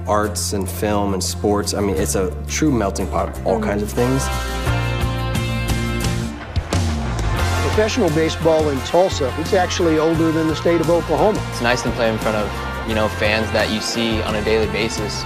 arts and film and sports. I mean, it's a true melting pot of all kinds of things. Professional baseball in Tulsa, it's actually older than the state of Oklahoma. It's nice to play in front of, fans that you see on a daily basis.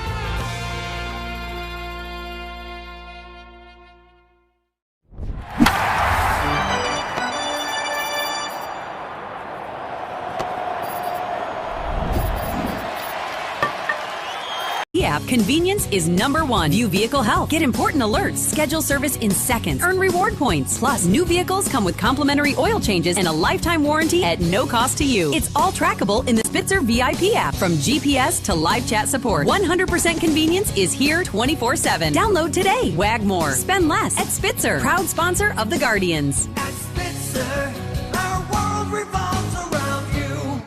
Convenience is #1. View vehicle health. Get important alerts. Schedule service in seconds. Earn reward points. Plus, new vehicles come with complimentary oil changes and a lifetime warranty at no cost to you. It's all trackable in the Spitzer VIP app. From GPS to live chat support, 100% convenience is here 24/7. Download today. Wag more. Spend less at Spitzer. Proud sponsor of the Guardians. At Spitzer, our world revolves around you.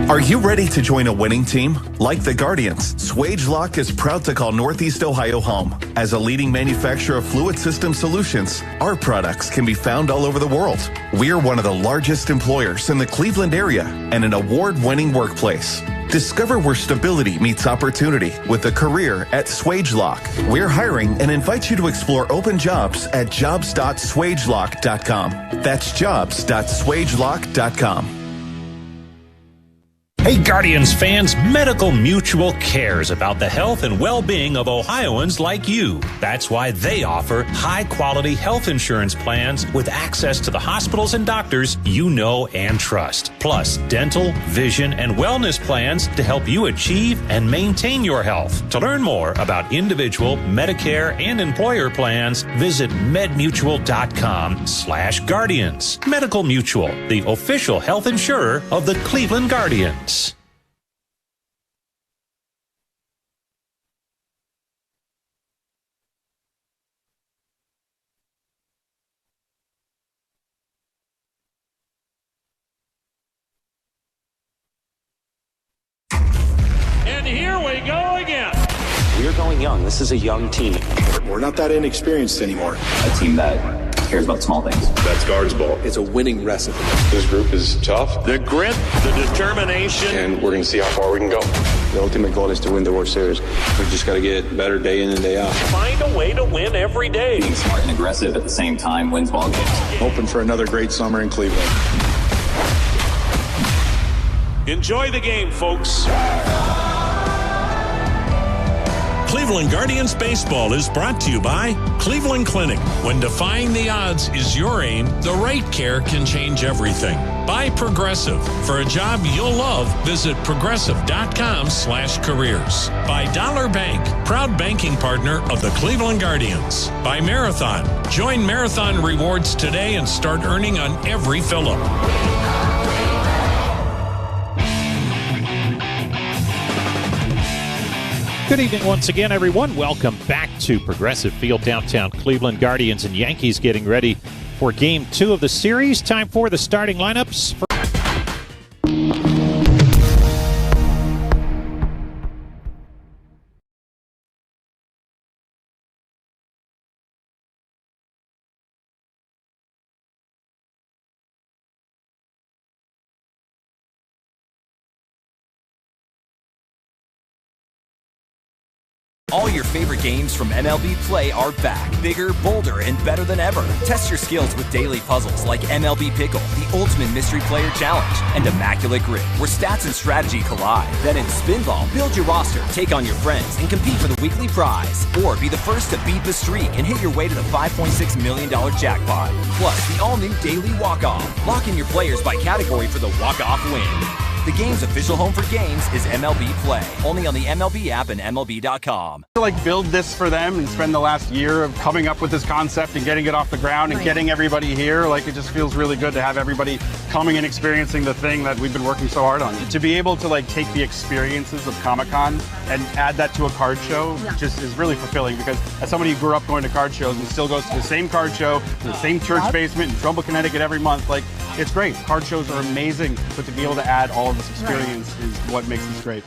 Are you ready to join a winning team? Like the Guardians, Swagelok is proud to call Northeast Ohio home. As a leading manufacturer of fluid system solutions, our products can be found all over the world. We're one of the largest employers in the Cleveland area and an award-winning workplace. Discover where stability meets opportunity with a career at Swagelok. We're hiring and invite you to explore open jobs at jobs.swagelok.com. That's jobs.swagelok.com. Hey Guardians fans, Medical Mutual cares about the health and well-being of Ohioans like you. That's why they offer high-quality health insurance plans with access to the hospitals and doctors you know and trust. Plus, dental, vision, and wellness plans to help you achieve and maintain your health. To learn more about individual, Medicare, and employer plans, visit medmutual.com/Guardians. Medical Mutual, the official health insurer of the Cleveland Guardians. And here we go again. We're going young. This is a young team. We're not that inexperienced anymore. A team that cares about small things. That's Guards ball. It's a winning recipe. This group is tough. The grit, the determination. And we're going to see how far we can go. The ultimate goal is to win the World Series. We just got to get better day in and day out. Find a way to win every day. Being smart and aggressive at the same time wins ball games. Hoping for another great summer in Cleveland. Enjoy the game, folks. Cleveland Guardians Baseball is brought to you by Cleveland Clinic. When defying the odds is your aim, the right care can change everything. By Progressive. For a job you'll love, visit progressive.com/careers. By Dollar Bank, proud banking partner of the Cleveland Guardians. By Marathon. Join Marathon Rewards today and start earning on every fill-up. Good evening once again, everyone. Welcome back to Progressive Field, downtown Cleveland. Guardians and Yankees getting ready for Game 2 of the series. Time for the starting lineups. All your favorite games from MLB Play are back, bigger, bolder, and better than ever. Test your skills with daily puzzles like MLB Pickle, the ultimate mystery player challenge, and Immaculate Grid, where stats and strategy collide. Then in Spinball, build your roster, take on your friends, and compete for the weekly prize. Or be the first to beat the streak and hit your way to the $5.6 million jackpot. Plus, the all-new Daily Walk-Off. Lock in your players by category for the walk-off win. The game's official home for games is MLB Play, only on the MLB app and MLB.com. To build this for them and spend the last year of coming up with this concept and getting it off the ground and getting everybody here, it just feels really good to have everybody coming and experiencing the thing that we've been working so hard on. To be able to take the experiences of Comic-Con and add that to a card show just is really fulfilling, because as somebody who grew up going to card shows and still goes to the same card show in the same church basement in Trumbull, Connecticut every month, it's great. Card shows are amazing, but to be able to add all of this experience is what makes this great.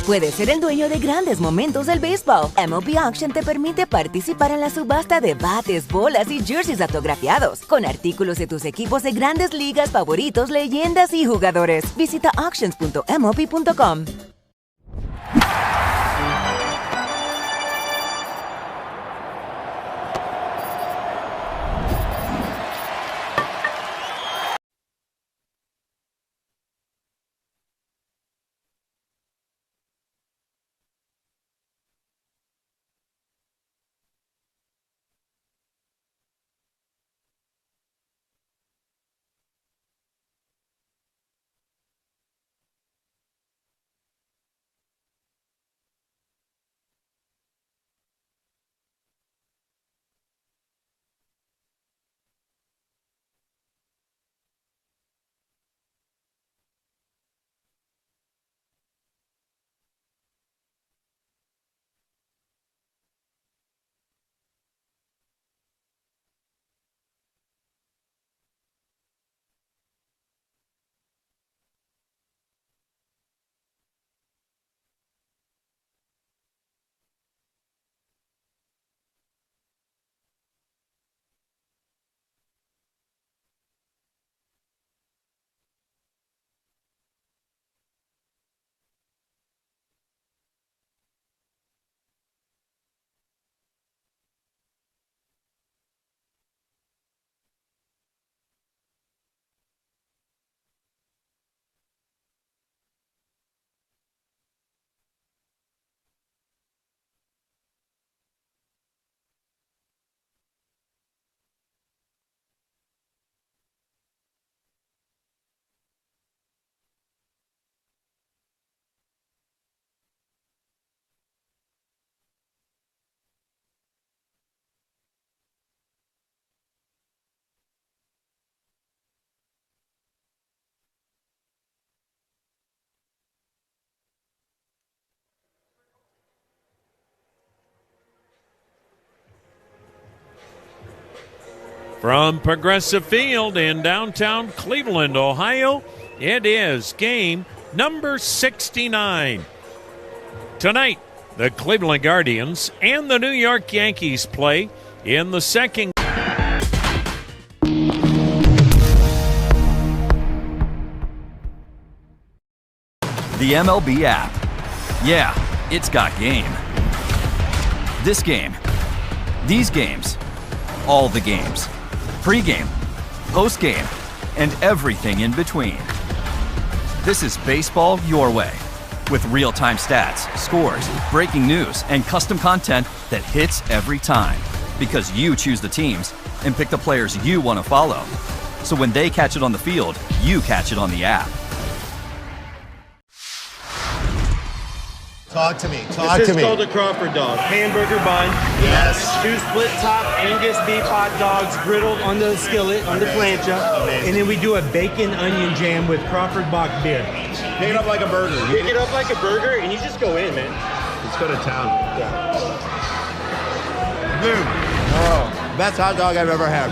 puedes ser el dueño de grandes momentos del béisbol. MLB Auction te permite participar en la subasta de bates, bolas y jerseys autografiados, con artículos de tus equipos de grandes ligas favoritos, leyendas y jugadores. Visita auctions.mlb.com. From Progressive Field in downtown Cleveland, Ohio, it is game number 69. Tonight, the Cleveland Guardians and the New York Yankees play in the second. The MLB app. Yeah, it's got game. This game. These games. All the games. Pre-game, post-game, and everything in between. This is baseball your way, with real-time stats, scores, breaking news, and custom content that hits every time. Because you choose the teams and pick the players you want to follow. So when they catch it on the field, you catch it on the app. Talk to me. This is called a Crawford dog. Hamburger bun. Yes. 2 split top Angus beef hot dogs griddled on the skillet, on the plancha. And then we do a bacon onion jam with Crawford Bock beer. Pick it up like a burger. Pick it up like a burger and you just go in, man. Let's go to town. Yeah. Boom. Oh, best hot dog I've ever had.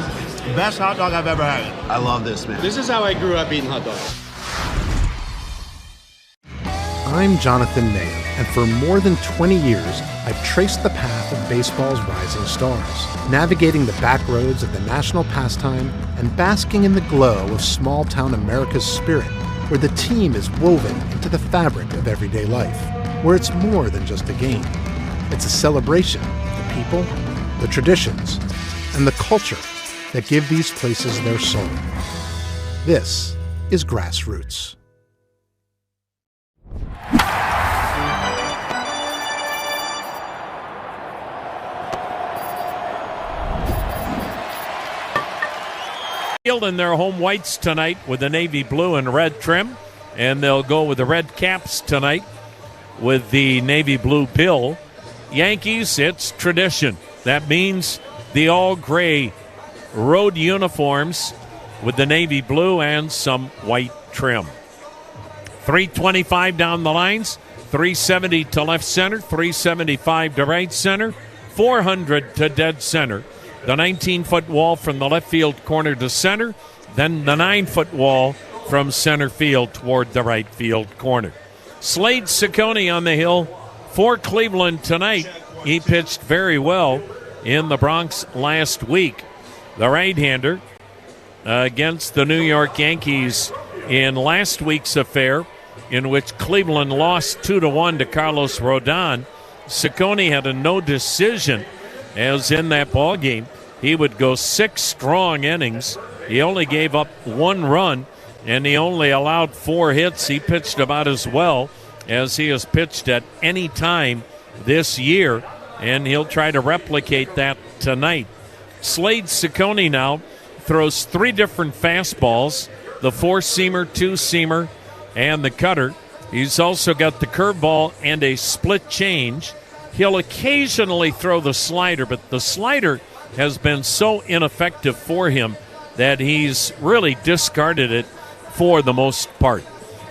Best hot dog I've ever had. I love this, man. This is how I grew up eating hot dogs. I'm Jonathan Mayer, and for more than 20 years, I've traced the path of baseball's rising stars, navigating the back roads of the national pastime and basking in the glow of small-town America's spirit, where the team is woven into the fabric of everyday life, where it's more than just a game. It's a celebration of the people, the traditions, and the culture that give these places their soul. This is Grassroots. In their home whites tonight with the navy blue and red trim, and they'll go with the red caps tonight with the navy blue bill. Yankees, it's tradition. That means the all gray road uniforms with the navy blue and some white trim. 325 down the lines, 370 to left center, 375 to right center, 400 to dead center. The 19-foot wall from the left field corner to center, then the 9-foot wall from center field toward the right field corner. Slade Ciccone on the hill for Cleveland tonight. He pitched very well in the Bronx last week. The right-hander against the New York Yankees in last week's affair, in which Cleveland lost 2-1 to Carlos Rodon. Ciccone had a no decision, as in that ball game he would go 6 strong innings. He only gave up 1 run, and he only allowed 4 hits. He pitched about as well as he has pitched at any time this year, and he'll try to replicate that tonight. Slade Ciccone now throws 3 different fastballs, the 4-seamer, 2-seamer, and the cutter. He's also got the curveball and a split change. He'll occasionally throw the slider, but the slider has been so ineffective for him that he's really discarded it for the most part.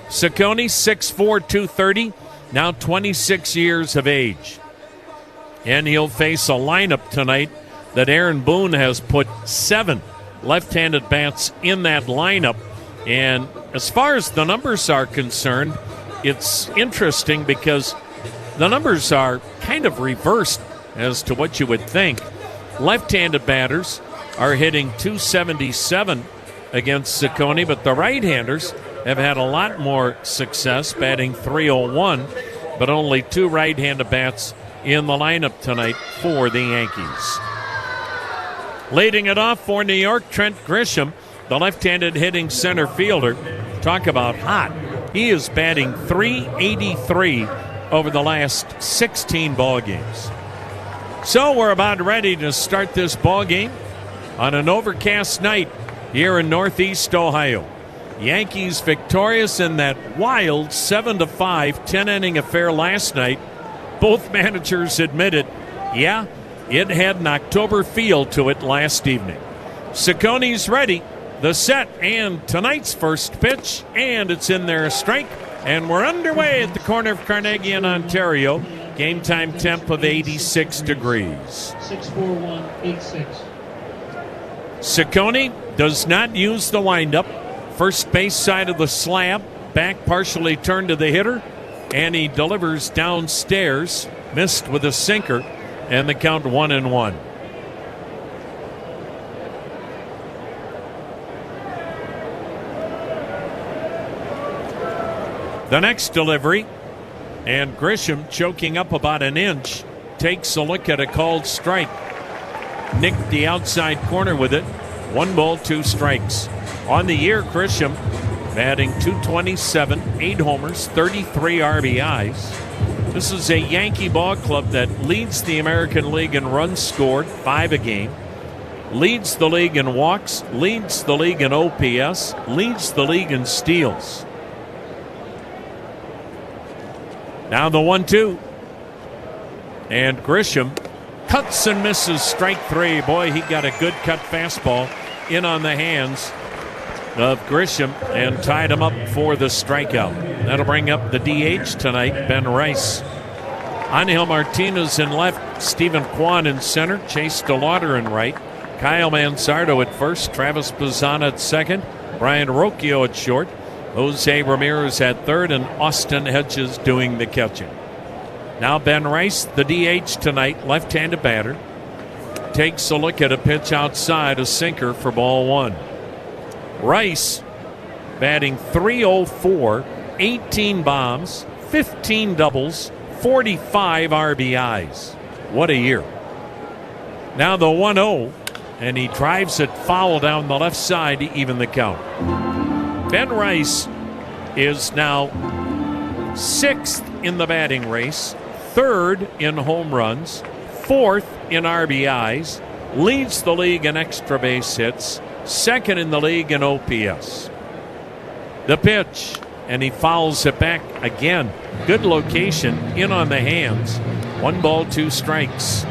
Ciccone, 6'4", 230, now 26 years of age. And he'll face a lineup tonight that Aaron Boone has put 7 left-handed bats in that lineup. And as far as the numbers are concerned, it's interesting because the numbers are kind of reversed as to what you would think. Left-handed batters are hitting .277 against Ciccone, but the right-handers have had a lot more success, batting .301, but only 2 right-handed bats in the lineup tonight for the Yankees. Leading it off for New York, Trent Grisham, the left-handed hitting center fielder. Talk about hot. He is batting .383 over the last 16 ball games. So we're about ready to start this ball game on an overcast night here in Northeast Ohio. Yankees victorious in that wild 7-5 10-inning affair last night. Both managers admitted, yeah, it had an October feel to it last evening. Ciccone's ready, the set, and tonight's first pitch, and it's in there, a strike. And we're underway at the corner of Carnegie and Ontario. Game time temp of 86 degrees. 6-4-1-8-6. Ciccone does not use the windup. First base side of the slab, back partially turned to the hitter, and he delivers downstairs, missed with a sinker, and the count 1-1. The next delivery, and Grisham, choking up about an inch, takes a look at a called strike. Nicked the outside corner with it. 1 ball, 2 strikes. On the year, Grisham batting .227, 8 homers, 33 RBIs. This is a Yankee ball club that leads the American League in runs scored, 5 a game. Leads the league in walks, leads the league in OPS, leads the league in steals. Now the 1-2. And Grisham cuts and misses, strike 3. Boy, he got a good cut fastball in on the hands of Grisham and tied him up for the strikeout. That'll bring up the DH tonight, Ben Rice. Angel Martinez in left, Stephen Kwan in center, Chase DeLauder in right, Kyle Manzardo at first, Travis Pizzana at second, Brian Rocchio at short, Jose Ramirez at third, and Austin Hedges doing the catching. Now Ben Rice, the DH tonight, left-handed batter, takes a look at a pitch outside, a sinker for ball 1. Rice batting .304, 18 bombs, 15 doubles, 45 RBIs. What a year. Now the 1-0, and he drives it foul down the left side to even the count. Ben Rice is now 6th in the batting race, 3rd in home runs, 4th in RBIs, leads the league in extra base hits, 2nd in the league in OPS. The pitch, and he fouls it back again. Good location, in on the hands. 1 ball, 2 strikes.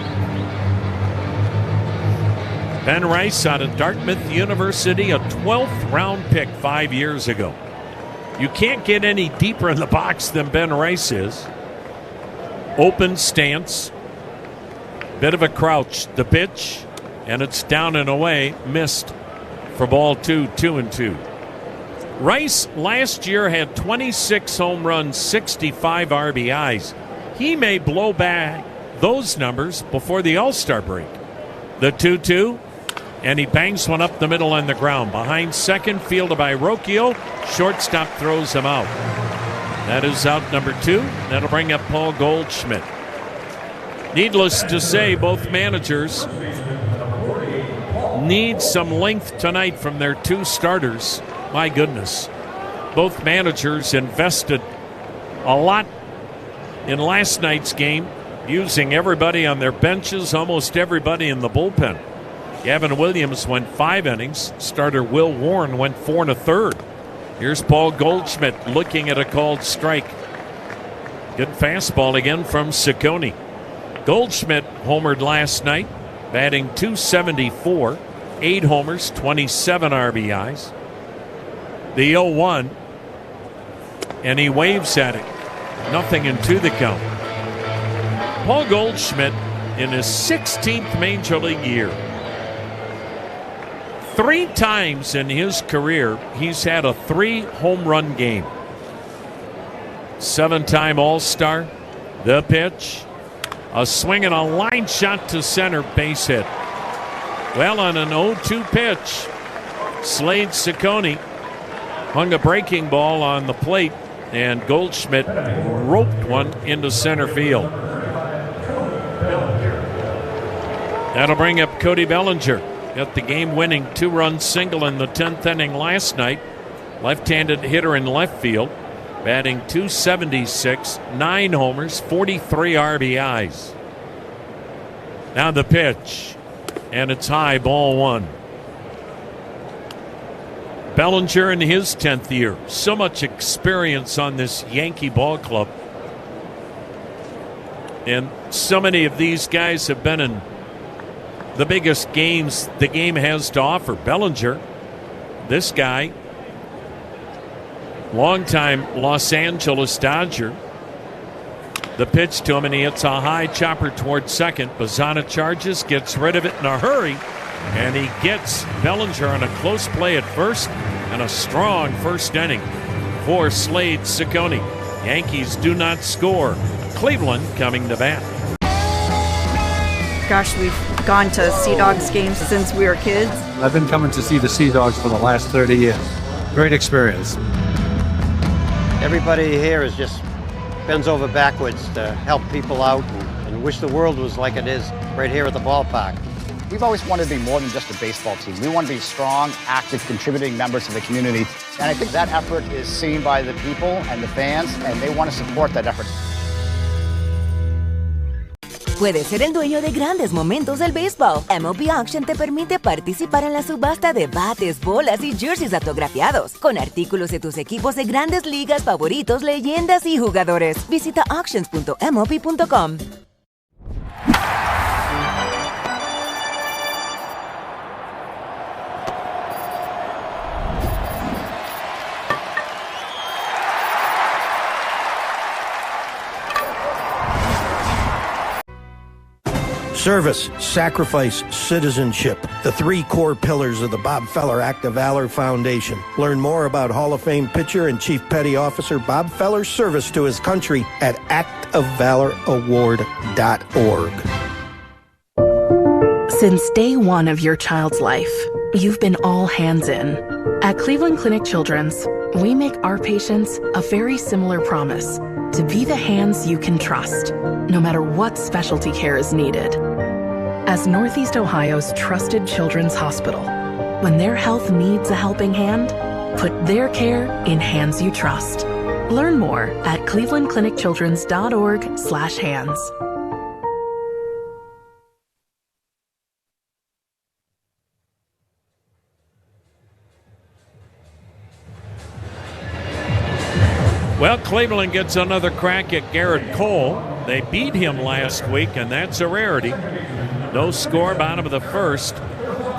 Ben Rice out of Dartmouth University, a 12th round pick 5 years ago. You can't get any deeper in the box than Ben Rice is. Open stance, bit of a crouch. The pitch, and it's down and away, missed for ball 2, 2-2. Rice last year had 26 home runs, 65 RBIs. He may blow back those numbers before the All-Star break. The 2-2, and he bangs one up the middle on the ground. Behind second, fielded by Reagular. Shortstop throws him out. That is out number 2. That'll bring up Paul Goldschmidt. Needless to say, both managers need some length tonight from their 2 starters. My goodness. Both managers invested a lot in last night's game, using everybody on their benches, almost everybody in the bullpen. Gavin Williams went 5 innings. Starter Will Warren went 4 1/3. Here's Paul Goldschmidt looking at a called strike. Good fastball again from Ciccone. Goldschmidt homered last night, batting .274, 8 homers, 27 RBIs. The 0-1, and he waves at it. Nothing in 2 the count. Paul Goldschmidt in his 16th Major League year. 3 times in his career, he's had a 3 home run game. 7-time All-Star. The pitch. A swing and a line shot to center, base hit. Well, on an 0-2 pitch, Slade Ciccone hung a breaking ball on the plate, and Goldschmidt roped one into center field. That'll bring up Cody Bellinger. Got the game-winning 2-run single in the 10th inning last night. Left-handed hitter in left field, batting .276, 9 homers, 43 RBIs. Now the pitch, and it's high, ball 1. Bellinger in his 10th year. So much experience on this Yankee ball club. And so many of these guys have been in the biggest games the game has to offer. Bellinger, this guy, longtime Los Angeles Dodger. The pitch to him, and he hits a high chopper towards second. Bazzana charges, gets rid of it in a hurry, and he gets Bellinger on a close play at first, and a strong first inning for Slade Ciccone. Yankees do not score. Cleveland coming to bat. Gosh, we've gone to Sea Dogs games since we were kids. I've been coming to see the Sea Dogs for the last 30 years. Great experience. Everybody here is just bends over backwards to help people out and wish the world was like it is right here at the ballpark. We've always wanted to be more than just a baseball team. We want to be strong, active, contributing members of the community. And I think that effort is seen by the people and the fans, and they want to support that effort. Puedes ser el dueño de grandes momentos del béisbol. MLB Auction te permite participar en la subasta de bates, bolas y jerseys autografiados, con artículos de tus equipos de grandes ligas favoritos, leyendas y jugadores. Visita auctions.mlb.com. Service, sacrifice, citizenship. The 3 core pillars of the Bob Feller Act of Valor Foundation. Learn more about Hall of Fame pitcher and Chief Petty Officer Bob Feller's service to his country at actofvaloraward.org. Since day one of your child's life, you've been all hands in. At Cleveland Clinic Children's, we make our patients a very similar promise: to be the hands you can trust, no matter what specialty care is needed. As Northeast Ohio's trusted children's hospital, when their health needs a helping hand, put their care in hands you trust. Learn more at clevelandclinicchildrens.org/hands. Well, Cleveland gets another crack at Garrett Cole. They beat him last week, and that's a rarity. No score, bottom of the first.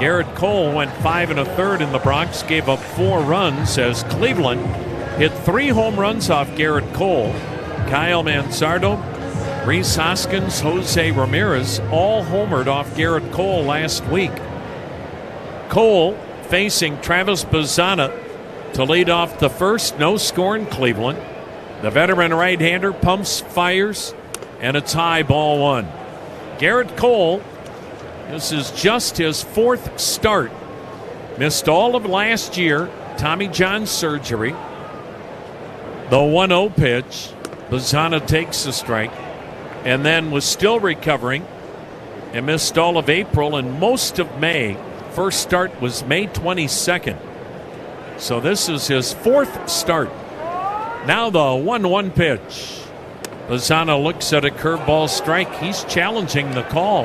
Garrett Cole went 5 1/3 in the Bronx, gave up 4 runs as Cleveland hit 3 home runs off Garrett Cole. Kyle Mansardo, Rhys Hoskins, Jose Ramirez all homered off Garrett Cole last week. Cole facing Travis Bazzana to lead off the first. No score in Cleveland. The veteran right-hander pumps, fires, and it's high, ball one. Garrett Cole, this is just his fourth start. Missed all of last year, Tommy John surgery. The 1-0 pitch, Bazzana takes the strike, and then was still recovering and missed all of April and most of May. First start was May 22nd. So this is his fourth start. Now the 1-1 pitch. Bazzana looks at a curveball strike. He's challenging the call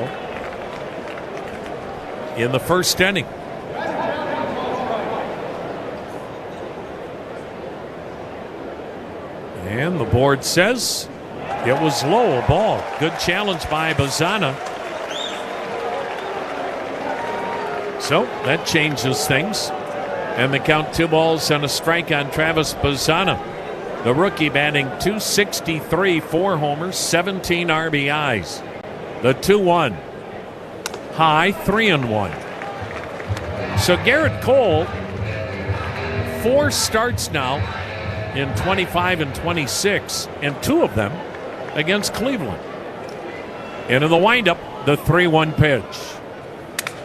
in the first inning. And the board says it was low, a ball. Good challenge by Bazzana. So that changes things. And the count 2 balls and a strike on Travis Bazzana. The rookie batting .263, 4 homers, 17 RBIs. The 2-1. High, 3-1. So Garrett Cole, 4 starts now in 25 and 26, and 2 of them against Cleveland. And in the windup, the 3-1 pitch.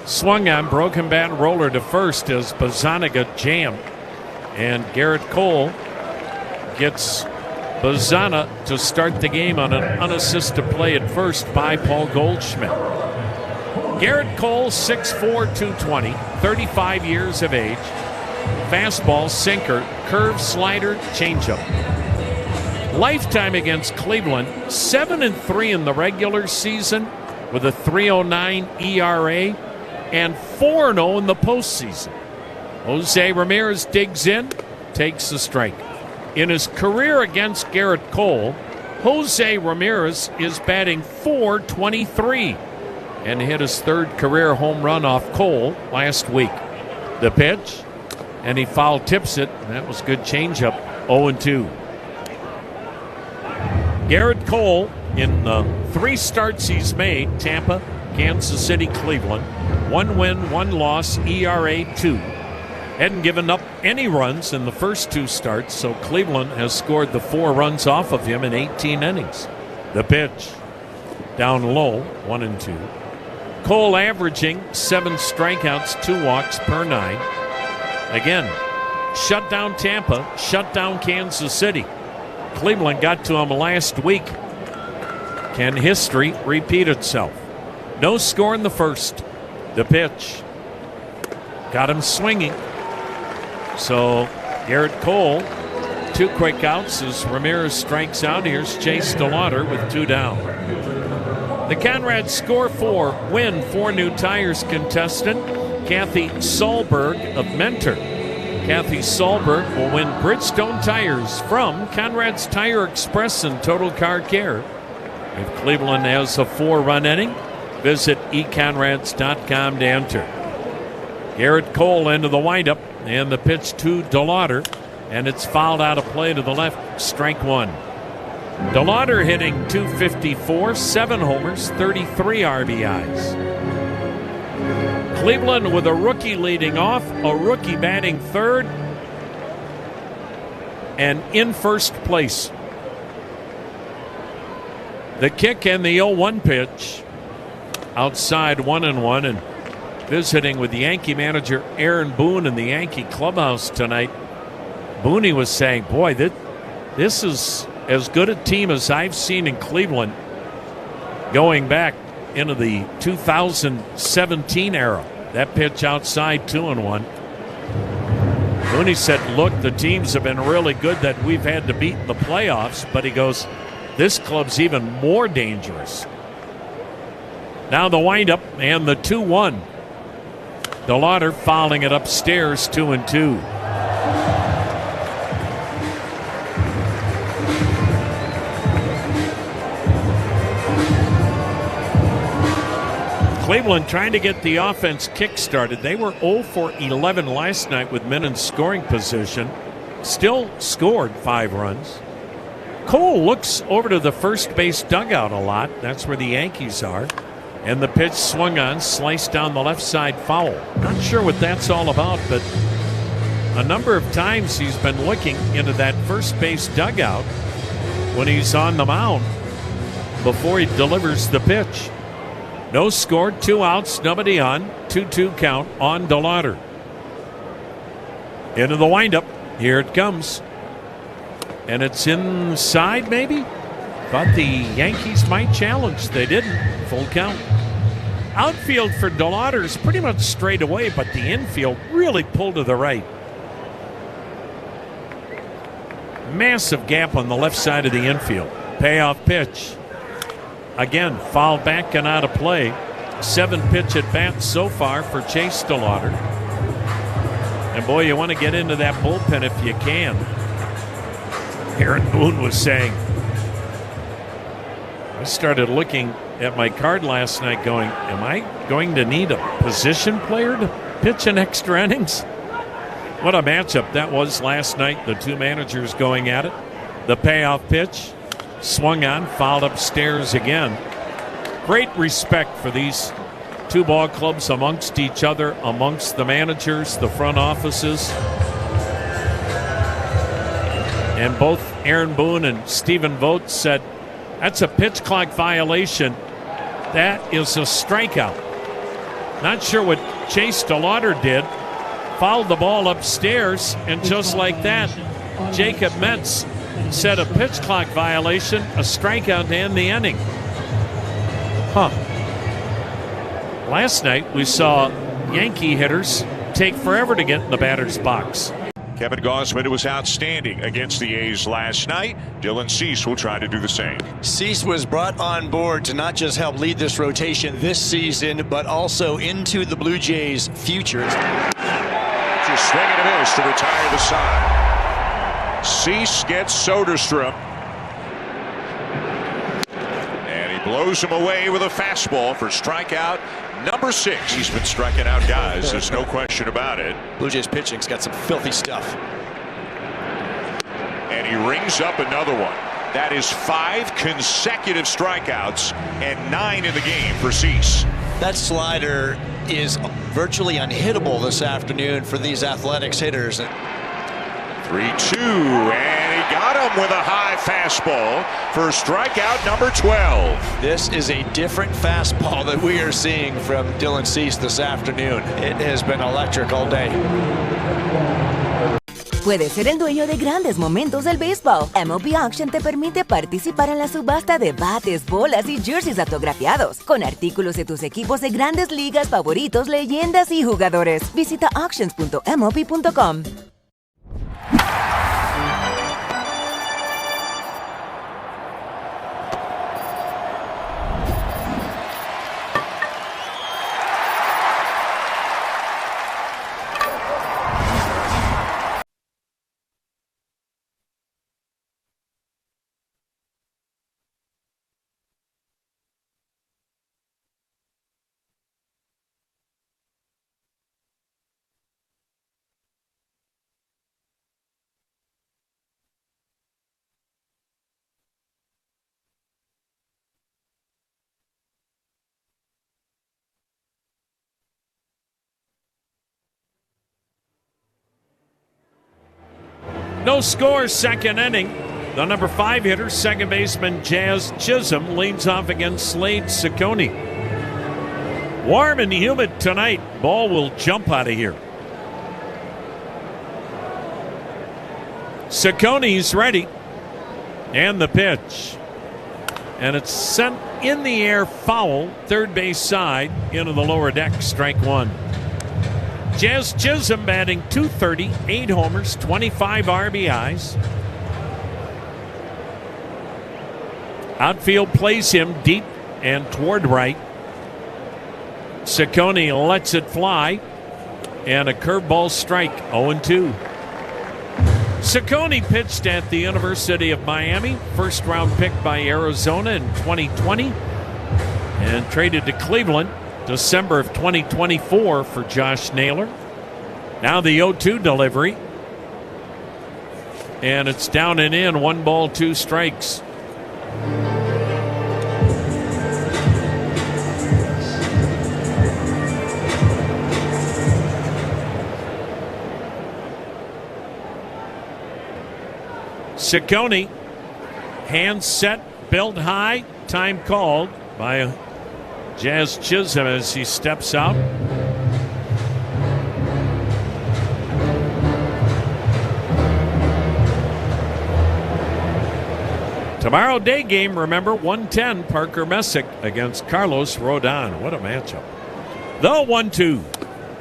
Swung on, broken bat roller to first as Bazzana got jammed. And Garrett Cole gets Bazzana to start the game on an unassisted play at first by Paul Goldschmidt. Garrett Cole, 6'4", 220, 35 years of age. Fastball, sinker, curve, slider, changeup. Lifetime against Cleveland, 7-3 in the regular season with a 3.09 ERA and 4-0 in the postseason. Jose Ramirez digs in, takes the strike. In his career against Garrett Cole, Jose Ramirez is batting .423 and hit his 3rd career home run off Cole last week. The pitch, and he foul tips it. That was good changeup, 0-2. Garrett Cole, in the 3 starts he's made, Tampa, Kansas City, Cleveland, 1 win, 1 loss, ERA 2. Hadn't given up any runs in the first 2 starts, so Cleveland has scored the 4 runs off of him in 18 innings. The pitch, down low, 1-2. Cole averaging 7 strikeouts, 2 walks per 9. Again, shut down Tampa, shut down Kansas City. Cleveland got to him last week. Can history repeat itself? No score in the first. The pitch got him swinging. So Garrett Cole, 2 quick outs as Ramirez strikes out. Here's Chase DeLauder with 2 down. The Conrad Score 4 win 4 new tires contestant, Kathy Solberg of Mentor. Kathy Solberg will win Bridgestone tires from Conrad's Tire Express and Total Car Care. If Cleveland has a 4-run inning, visit econrads.com to enter. Garrett Cole into the windup, and the pitch to DeLauder, and it's fouled out of play to the left, strike 1. DeLauder hitting .254, 7 homers, 33 RBIs. Cleveland with a rookie leading off, a rookie batting 3rd, and in first place. The kick and the 0-1 pitch. Outside 1-1, and visiting with the Yankee manager Aaron Boone in the Yankee clubhouse tonight. Booney was saying, boy, this is as good a team as I've seen in Cleveland going back into the 2017 era. That pitch outside 2-1. Booney said, look, the teams have been really good that we've had to beat in the playoffs, but he goes, this club's even more dangerous. Now the windup and the 2-1. DeLauder fouling it upstairs, 2-2. Cleveland trying to get the offense kick-started. They were 0 for 11 last night with men in scoring position. Still scored 5 runs. Cole looks over to the first base dugout a lot. That's where the Yankees are. And the pitch swung on, sliced down the left side foul. Not sure what that's all about, but a number of times he's been looking into that first base dugout when he's on the mound before he delivers the pitch. No score, 2 outs, nobody on, 2-2 count on DeLauder. Into the windup. Here it comes. And it's inside, maybe? Thought the Yankees might challenge. They didn't. Full count. Outfield for DeLauder is pretty much straight away, but the infield really pulled to the right. Massive gap on the left side of the infield. Payoff pitch. Again, fouled back and out of play. 7 pitch at bats so far for Chase DeLauder. And boy, you want to get into that bullpen if you can. Aaron Boone was saying, I started looking at my card last night going, am I going to need a position player to pitch in extra innings? What a matchup that was last night, the two managers going at it. The payoff pitch, swung on, fouled upstairs again. Great respect for these two ball clubs amongst each other, amongst the managers, the front offices. And both Aaron Boone and Stephen Vogt said, that's a pitch clock violation. That is a strikeout. Not sure what Chase DeLauder did. Fouled the ball upstairs, and just like that, Jacob Metz said a pitch clock violation, a strikeout to end the inning. Huh. Last night we saw Yankee hitters take forever to get in the batter's box. Kevin Gausman was outstanding against the A's last night. Dylan Cease will try to do the same. Cease was brought on board to not just help lead this rotation this season, but also into the Blue Jays' future. Just swing and a miss to retire the side. Cease gets Soderstrom. And he blows him away with a fastball for strikeout number 6. He's been striking out guys. There's no question about it. Blue Jays pitching's got some filthy stuff. And he rings up another one. That is 5 consecutive strikeouts and 9 in the game for Cease. That slider is virtually unhittable this afternoon for these Athletics hitters. 3-2, and he got him with a high fastball for strikeout number 12. This is a different fastball that we are seeing from Dylan Cease this afternoon. It has been electric all day. Puedes ser el dueño de grandes momentos del béisbol. MLB Auction te permite participar en la subasta de bates, bolas y jerseys autografiados, con artículos de tus equipos de grandes ligas favoritos, leyendas y jugadores. Visita auctions.mlb.com. No score, second inning. The number 5 hitter, second baseman Jazz Chisholm, leads off against Slade Ciccone. Warm and humid tonight. Ball will jump out of here. Ciccone's ready. And the pitch. And it's sent in the air, foul, third base side, into the lower deck, strike 1. Jazz Chisholm batting .230, 8 homers, 25 RBIs. Outfield plays him deep and toward right. Ciccone lets it fly, and a curveball strike, 0-2. Ciccone pitched at the University of Miami, first-round pick by Arizona in 2020, and traded to Cleveland December of 2024 for Josh Naylor. Now the 0-2 delivery. And it's down and in, 1 ball, 2 strikes. Ciccone, hands set, built high, time called by Jazz Chisholm as he steps out. Tomorrow day game, remember, 1:10, Parker Messick against Carlos Rodon. What a matchup. The 1-2.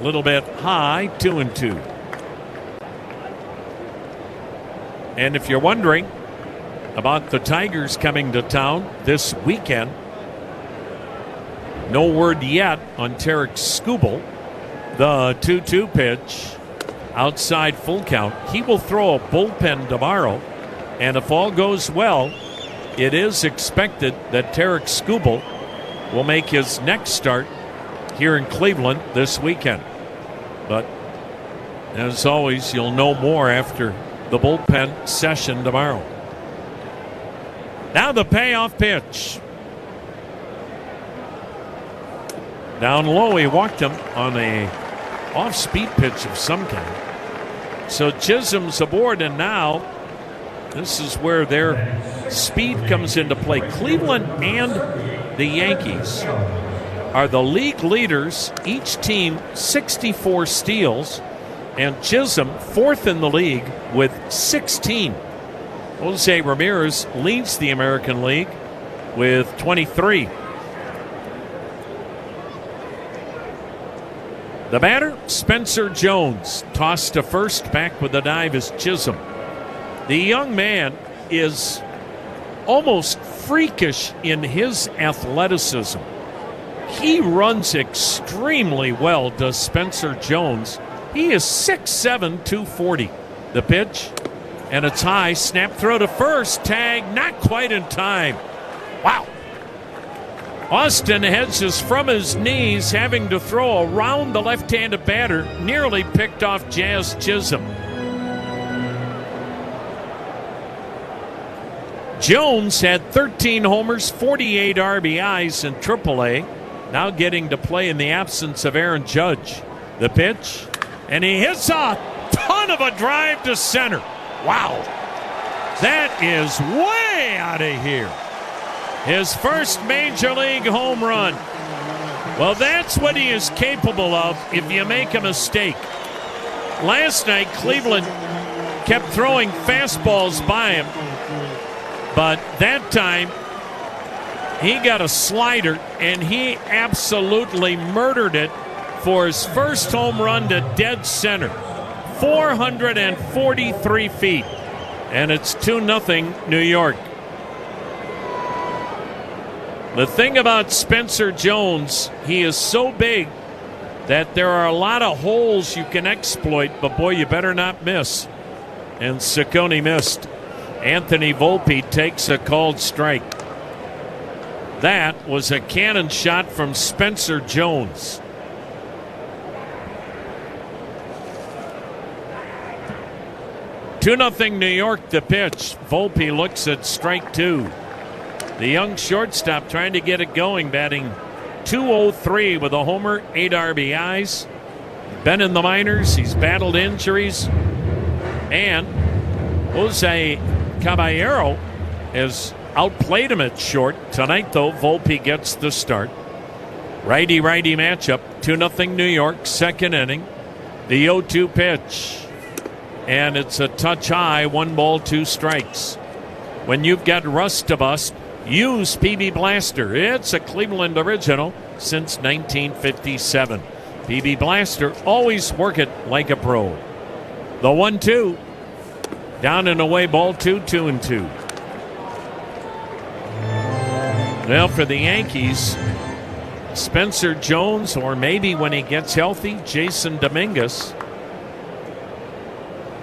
A little bit high, 2-2. And if you're wondering about the Tigers coming to town this weekend, no word yet on Tarek Skubal. The 2-2 pitch, outside full count. He will throw a bullpen tomorrow, and if all goes well, it is expected that Tarek Skubal will make his next start here in Cleveland this weekend. But as always, you'll know more after the bullpen session tomorrow. Now the payoff pitch. Down low, he walked him on a off-speed pitch of some kind. So Chisholm's aboard, and now this is where their speed comes into play. Cleveland and the Yankees are the league leaders, each team 64 steals, and Chisholm fourth in the league with 16. Jose Ramirez leads the American League with 23. The batter, Spencer Jones, tossed to first, back with the dive is Chisholm. The young man is almost freakish in his athleticism. He runs extremely well, does Spencer Jones. He is 6'7", 240. The pitch, and it's high. Snap throw to first. Tag, not quite in time. Wow. Austin hedges from his knees, having to throw around the left-handed batter. Nearly picked off Jazz Chisholm. Jones had 13 homers, 48 RBIs in AAA. Now getting to play in the absence of Aaron Judge. The pitch, and he hits a ton of a drive to center. Wow. That is way out of here. His first major league home run. Well, that's what he is capable of if you make a mistake. Last night, Cleveland kept throwing fastballs by him, but that time he got a slider, and he absolutely murdered it for his first home run to dead center. 443 feet, and it's 2-0 New York. The thing about Spencer Jones, he is so big that there are a lot of holes you can exploit, but boy, you better not miss. And Ciccone missed. Anthony Volpe takes a called strike. That was a cannon shot from Spencer Jones. (2-0 New York. The pitch. Volpe looks at strike two. The young shortstop trying to get it going, batting .203 with a homer, 8 RBIs. Been in the minors. He's battled injuries. And Jose Caballero has outplayed him at short. Tonight, though, Volpe gets the start. Righty-righty matchup. 2-0 New York, second inning. The 0-2 pitch. And it's a touch high, 1 ball, 2 strikes. When you've got rust to bust, use PB Blaster. It's a Cleveland original since 1957. PB Blaster, always work it like a pro. The 1-2. Down and away, ball 2, 2-2. Well, for the Yankees, Spencer Jones, or maybe when he gets healthy, Jason Dominguez.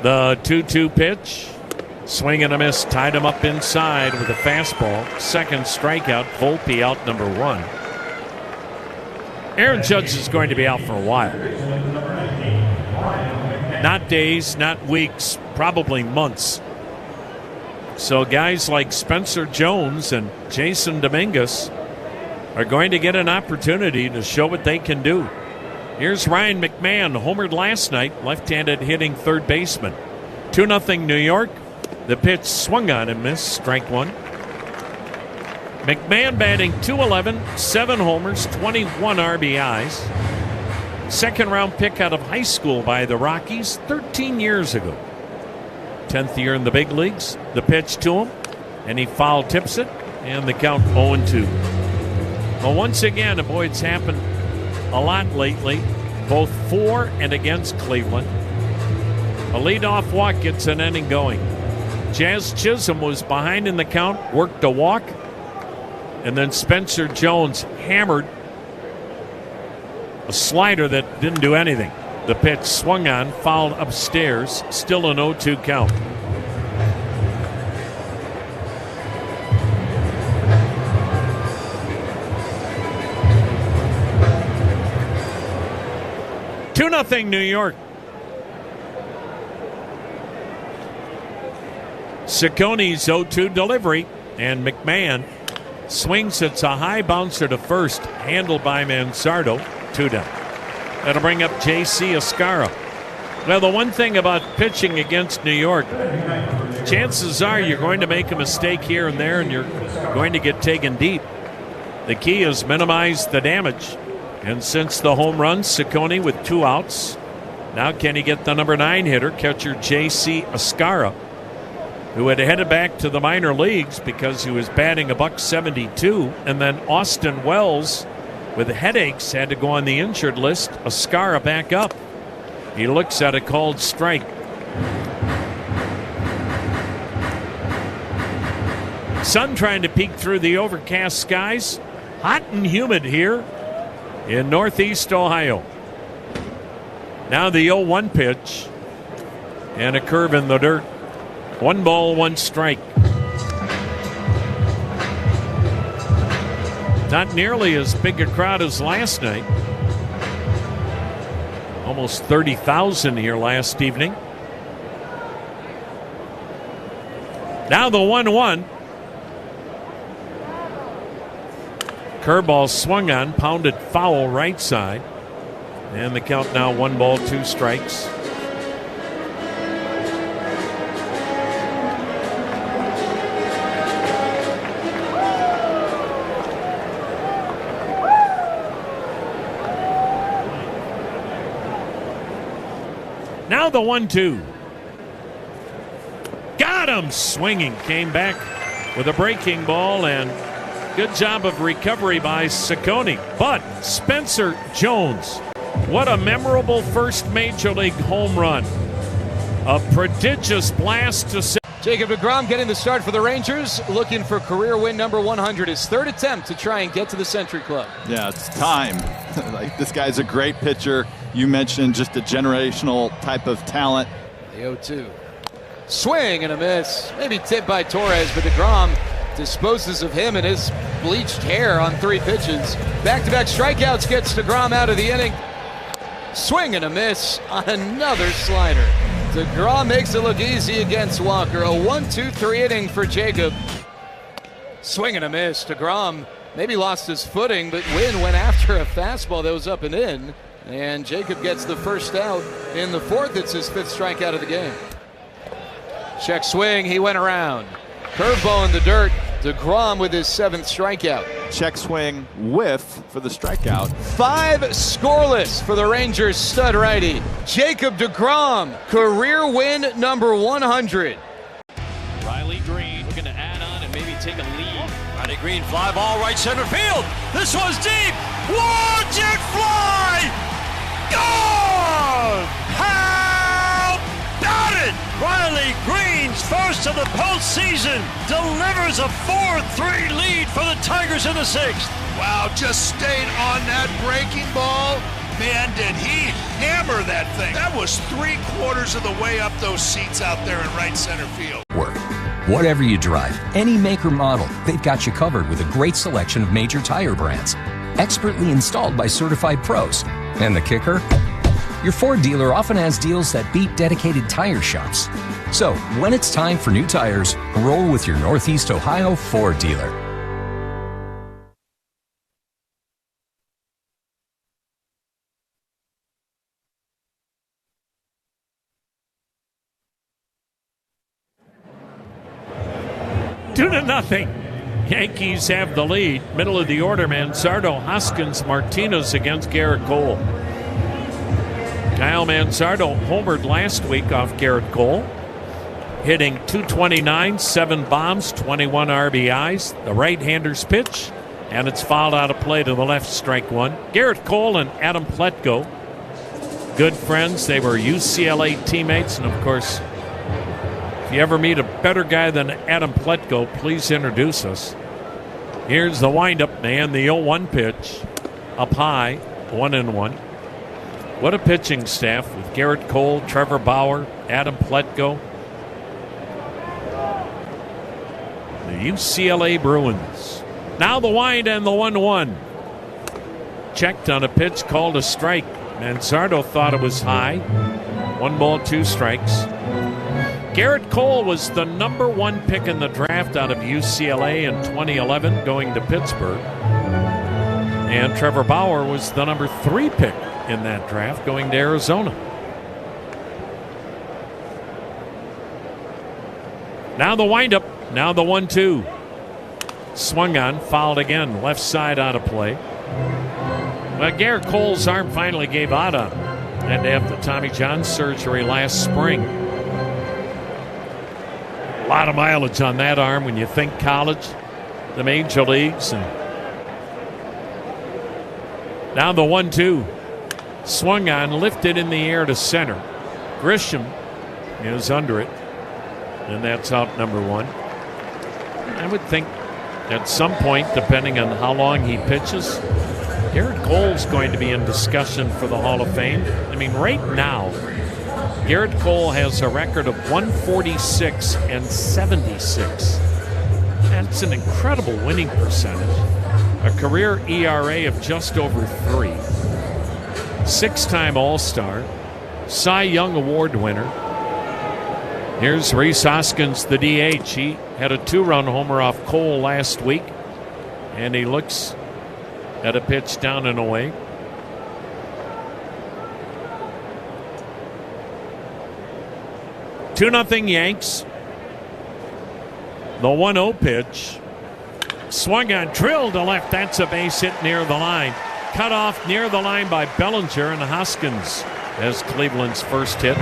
The 2-2 pitch. Swing and a miss, tied him up inside with a fastball. Second strikeout, Volpe out number 1. Aaron Judge is going to be out for a while. Not days, not weeks, probably months. So guys like Spencer Jones and Jason Dominguez are going to get an opportunity to show what they can do. Here's Ryan McMahon, homered last night, left-handed hitting third baseman. 2-0 New York. The pitch swung on and missed. Strike one. McMahon batting .211, 7 homers, 21 RBIs. Second round pick out of high school by the Rockies 13 years ago. 10th year in the big leagues. The pitch to him, and he foul tips it, and the count 0-2. Well, once again, boy, it's happened a lot lately, both for and against Cleveland. A leadoff walk gets an inning going. Jazz Chisholm was behind in the count, worked a walk, and then Spencer Jones hammered a slider that didn't do anything. The pitch swung on, fouled upstairs, still an 0-2 count. Two 2-0 New York. Cicconi's 0-2 delivery, and McMahon swings. It's a high bouncer to first, handled by Mansardo. 2 down. That'll bring up J.C. Escarra. Well, the one thing about pitching against New York, chances are you're going to make a mistake here and there, and you're going to get taken deep. The key is minimize the damage. And since the home run, Ciccone with 2 outs. Now can he get the number 9 hitter, catcher J.C. Escarra, who had headed back to the minor leagues because he was batting $172, and then Austin Wells, with headaches, had to go on the injured list. Escarra back up. He looks at a called strike. Sun trying to peek through the overcast skies. Hot and humid here in Northeast Ohio. Now the 0-1 pitch, and a curve in the dirt. 1 ball, 1 strike. Not nearly as big a crowd as last night. Almost 30,000 here last evening. Now the 1-1. Curveball swung on, pounded foul right side. And the count now 1 ball, 2 strikes. Now the 1-2. Got him swinging. Came back with a breaking ball, and good job of recovery by Ciccone. But Spencer Jones, what a memorable first major league home run. A prodigious blast to center. Jacob deGrom getting the start for the Rangers, looking for career win number 100. His 3rd attempt to try and get to the Century Club. Yeah, it's time. Like, this guy's a great pitcher. You mentioned just a generational type of talent. The 0-2. Swing and a miss. Maybe tipped by Torres, but deGrom disposes of him and his bleached hair on 3 pitches. Back-to-back strikeouts gets deGrom out of the inning. Swing and a miss on another slider. deGrom makes it look easy against Walker. A 1-2-3 inning for Jacob. Swing and a miss. deGrom maybe lost his footing, but Wynn went after a fastball that was up and in. And Jacob gets the first out in the 4th. It's his 5th strikeout of the game. Check swing. He went around. Curveball in the dirt. deGrom with his 7th strikeout. Check swing, whiff for the strikeout. 5 scoreless for the Rangers stud righty Jacob deGrom. Career win number 100. Riley Green looking to add on and maybe take a lead. Riley Green, fly ball right center field. This one's deep. Watch it fly. Gone. How about it? Riley Green's first of the postseason delivers a 4-3 lead for the Tigers in the 6th. Wow, just stayed on that breaking ball. Man, did he hammer that thing. That was 3/4 of the way up those seats out there in right center field. Whatever you drive, any make or model, they've got you covered with a great selection of major tire brands. Expertly installed by certified pros. And the kicker? Your Ford dealer often has deals that beat dedicated tire shops. So, when it's time for new tires, roll with your Northeast Ohio Ford dealer. 2-0. Yankees have the lead. Middle of the order, Manzardo, Hoskins, Martinez against Garrett Cole. Kyle Manzardo homered last week off Garrett Cole, hitting .229, 7 bombs, 21 RBIs. The right-hander's pitch, and it's fouled out of play to the left, strike one. Garrett Cole and Adam Pletko, good friends. They were UCLA teammates, and of course, if you ever meet a better guy than Adam Pletko, please introduce us. Here's the windup, man. The 0-1 pitch. Up high, 1-1. What a pitching staff with Garrett Cole, Trevor Bauer, Adam Pletko. The UCLA Bruins. Now the wind and the 1-1. Checked on a pitch, called a strike. Manzardo thought it was high. 1 ball, 2 strikes. Garrett Cole was the number 1 pick in the draft out of UCLA in 2011, going to Pittsburgh. And Trevor Bauer was the number 3 pick in that draft, going to Arizona. Now the windup. Now the 1-2. Swung on, fouled again. Left side out of play. Well, Garrett Cole's arm finally gave out on him. Had to have the Tommy John surgery last spring. A lot of mileage on that arm when you think college, the major leagues. And now the 1-2. Swung on, lifted in the air to center. Grisham is under it. And that's out number 1. I would think at some point, depending on how long he pitches, Garrett Cole's going to be in discussion for the Hall of Fame. I mean, right now, Garrett Cole has a record of 146 and 76. That's an incredible winning percentage. A career ERA of just over 3. 6-time All-Star. Cy Young Award winner. Here's Rhys Hoskins, the DH. He had a 2-run homer off Cole last week. And he looks at a pitch down and away. Two 2-0 Yanks. The 1-0 pitch. Swung on, drilled to left. That's a base hit near the line. Cut off near the line by Bellinger, and Hoskins has Cleveland's first hit.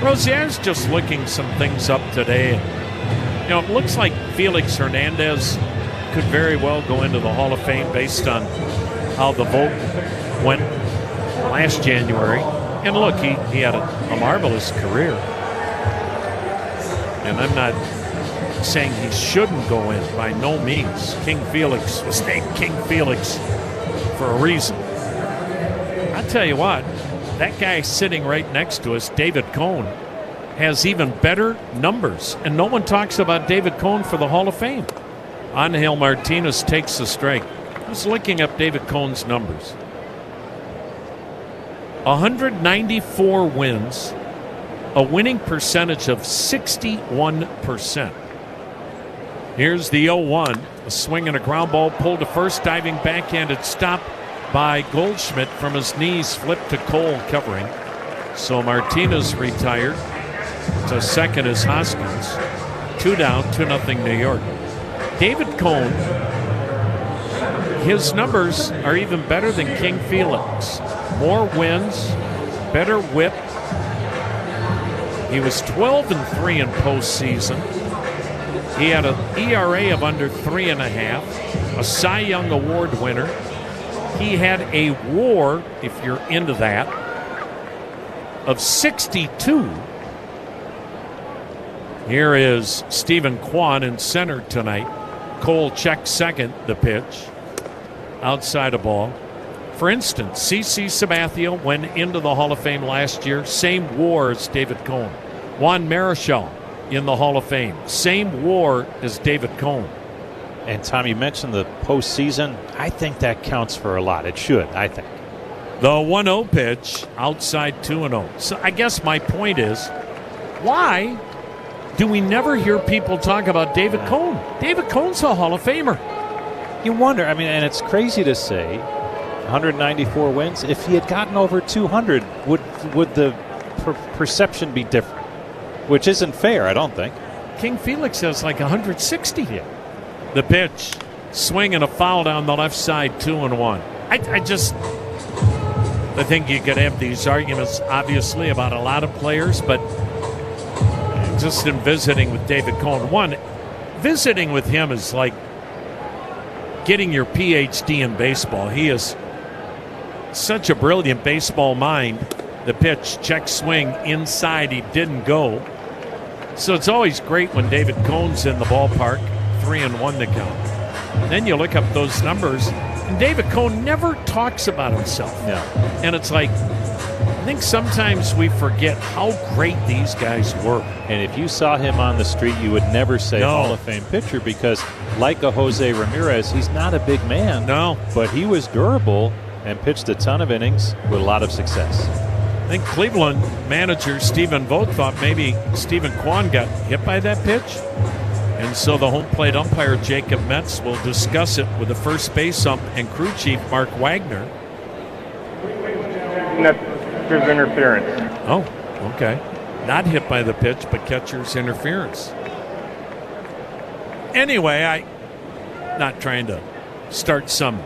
Rozier's just looking some things up today. You know, it looks like Felix Hernandez could very well go into the Hall of Fame based on how the vote went last January. And look, he had a marvelous career. And I'm not saying he shouldn't go in, by no means. King Felix was named King Felix for a reason. I'll tell you what, that guy sitting right next to us, David Cone, has even better numbers. And no one talks about David Cone for the Hall of Fame. Angel Martinez takes the strike. I was looking up David Cone's numbers. 194 wins, a winning percentage of 61%. Here's the 0-1. A swing and a ground ball pulled to first, diving backhanded stop by Goldschmidt from his knees, flipped to Cole covering. So Martinez retired. To second is Hoskins. 2 down, 2-0 New York. David Cone, his numbers are even better than King Felix. More wins, better whip. He was 12-3 in postseason. He had an ERA of under 3.5, a Cy Young Award winner. He had a WAR, if you're into that, of 62. Here is Stephen Kwan in center tonight. Cole checks second, the pitch. Outside a ball. For instance, CC Sabathia went into the Hall of Fame last year. Same WAR as David Cone. Juan Marichal in the Hall of Fame. Same WAR as David Cone. And Tom, you mentioned the postseason. I think that counts for a lot. It should, I think. The 1-0 pitch, outside 2-0. So I guess my point is, why do we never hear people talk about David Cone? David Cone's a Hall of Famer. You wonder, I mean, and it's crazy to say 194 wins. If he had gotten over 200, would the perception be different? Which isn't fair, I don't think. King Felix has like 160. Yeah. The pitch, swing and a foul down the left side, 2-1. I think you could have these arguments, obviously, about a lot of players, but just in visiting with David Cone, visiting with him is like getting your PhD in baseball. He is such a brilliant baseball mind. The pitch, check swing, inside, he didn't go. So it's always great when David Cone's in the ballpark, 3-1 to count. Then you look up those numbers, and David Cone never talks about himself. Yeah. And it's like, I think sometimes we forget how great these guys were. And if you saw him on the street, you would never say No. Hall of Fame pitcher, because like a Jose Ramirez, he's not a big man. No. But he was durable and pitched a ton of innings with a lot of success. I think Cleveland manager Stephen Vogt thought maybe Stephen Kwan got hit by that pitch. And so the home plate umpire, Jacob Metz, will discuss it with the first base ump and crew chief, Mark Wagner. Catcher's interference. Oh, okay. Not hit by the pitch, but catcher's interference. Anyway, I'm not trying to start some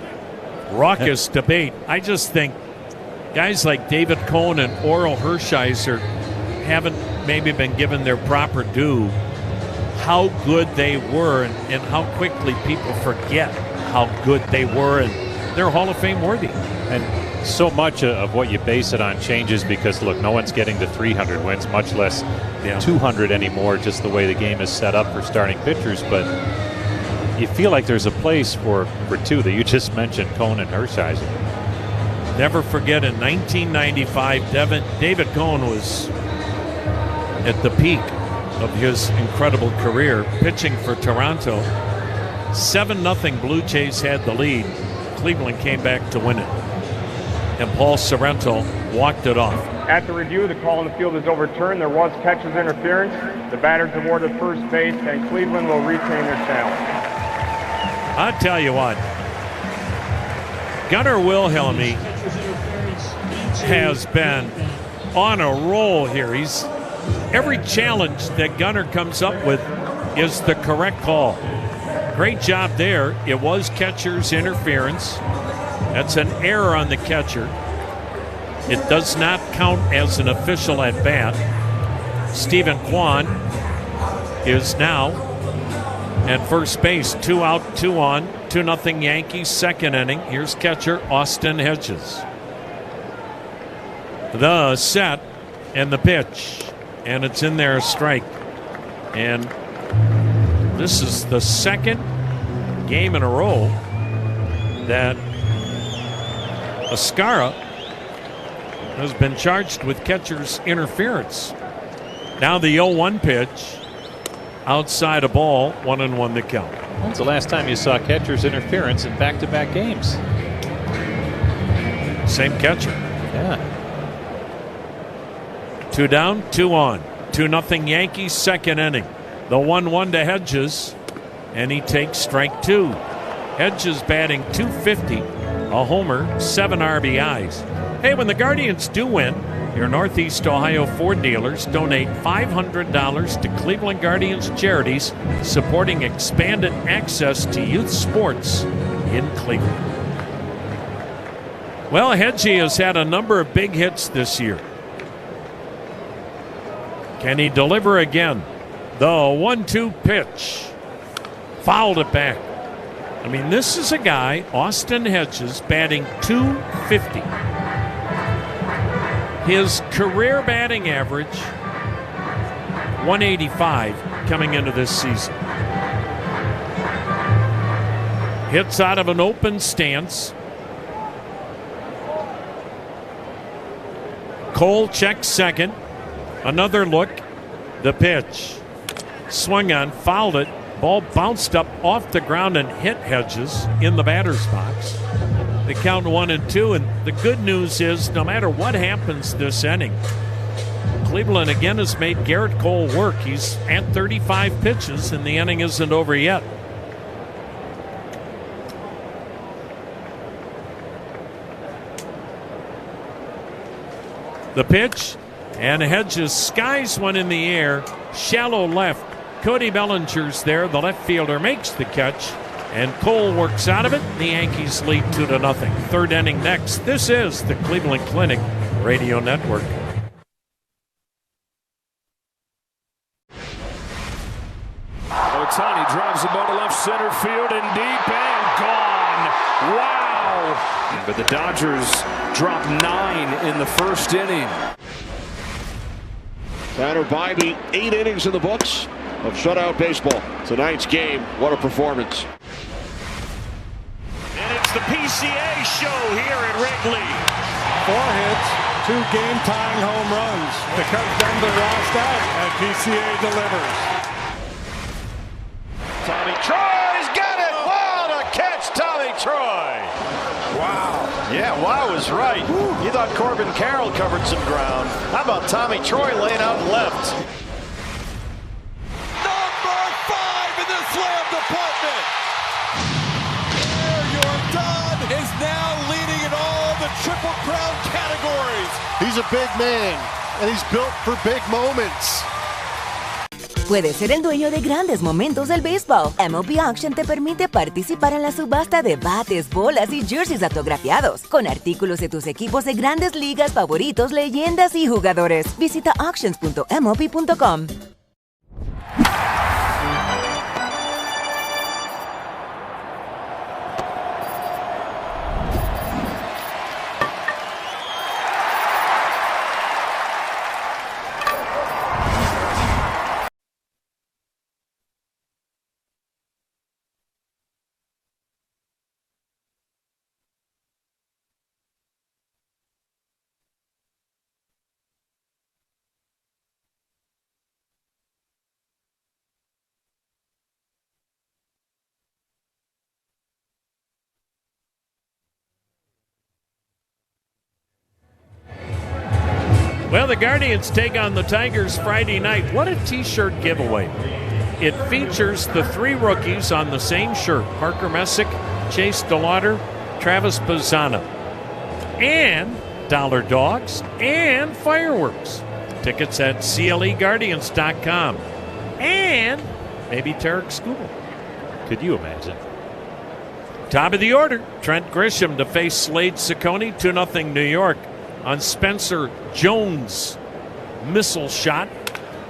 raucous debate. I just think guys like David Cone and Oral Hershiser haven't maybe been given their proper due, how good they were and how quickly people forget how good they were, and they're Hall of Fame worthy. And so much of what you base it on changes because, look, no one's getting to 300 wins, much less 200 anymore, just the way the game is set up for starting pitchers. But you feel like there's a place for two that you just mentioned, Cone and Hershiser. Never forget, in 1995, David Cone was at the peak of his incredible career, pitching for Toronto. 7-0 Blue Jays had the lead. Cleveland came back to win it. And Paul Sorrento walked it off. At the review, the call on the field is overturned. There was catcher's interference. The batter's awarded first base, and Cleveland will retain their challenge. I'll tell you what, Gunnar Wilhelmy has been on a roll here. Every challenge that Gunnar comes up with is the correct call. Great job there. It was catcher's interference. That's an error on the catcher. It does not count as an official at bat. Stephen Kwan is now at first base. 2 out, 2 on. 2-0 Yankees, second inning. Here's catcher Austin Hedges. The set and the pitch. And it's in there, a strike. And this is the second game in a row that Ascara has been charged with catcher's interference. Now the 0-1 pitch, outside a ball, 1-1 the count. When's the last time you saw catcher's interference in back-to-back games? Same catcher. Yeah. 2 down, 2 on. 2-0 Yankees, second inning. The 1-1 to Hedges, and he takes strike 2. Hedges batting .250, a homer, 7 RBIs. Hey, when the Guardians do win, your Northeast Ohio Ford dealers donate $500 to Cleveland Guardians charities, supporting expanded access to youth sports in Cleveland. Well, Hedgie has had a number of big hits this year. Can he deliver again? The 1-2 pitch. Fouled it back. I mean, this is a guy, Austin Hedges, batting .250. His career batting average, 185 coming into this season. Hits out of an open stance. Cole checks second. Another look. The pitch. Swung on, fouled it. Ball bounced up off the ground and hit Hedges in the batter's box. They count 1-2, and the good news is no matter what happens this inning, Cleveland again has made Garrett Cole work. He's at 35 pitches, and the inning isn't over yet. The pitch, and Hedges skies one in the air, shallow left, Cody Bellinger's there. The left fielder makes the catch, and Cole works out of it. The Yankees lead 2-0. Third inning next. This is the Cleveland Clinic Radio Network. Ohtani drives the ball to left center field and deep and gone. Wow! But the Dodgers drop 9 in the first inning. Tanner Bybee, 8 innings in the books of shutout baseball. Tonight's game, what a performance. And it's the PCA show here at Wrigley. 4 hits, 2 game-tying home runs to cut Denver lost out, and PCA delivers. Tommy Troy's got it! Wow, to catch Tommy Troy! Wow. Yeah, wow is right. You thought Corbin Carroll covered some ground. How about Tommy Troy laying out left? Number 5 in the slam department. There, your Don is now leading in all the Triple Crown categories. He's a big man, and he's built for big moments. Puedes ser el dueño de grandes momentos del béisbol. MLB Auction te permite participar en la subasta de bates, bolas y jerseys autografiados, con artículos de tus equipos de grandes ligas favoritos, leyendas y jugadores. Visita auctions.mlb.com. Well, the Guardians take on the Tigers Friday night. What a T-shirt giveaway. It features the 3 rookies on the same shirt. Parker Messick, Chase DeLauder, Travis Bazzana. And dollar dogs and fireworks. Tickets at CLEGuardians.com. And maybe Tarek Skubal. Could you imagine? Top of the order, Trent Grisham to face Slade Ciccone, 2-0 New York. On Spencer Jones' missile shot.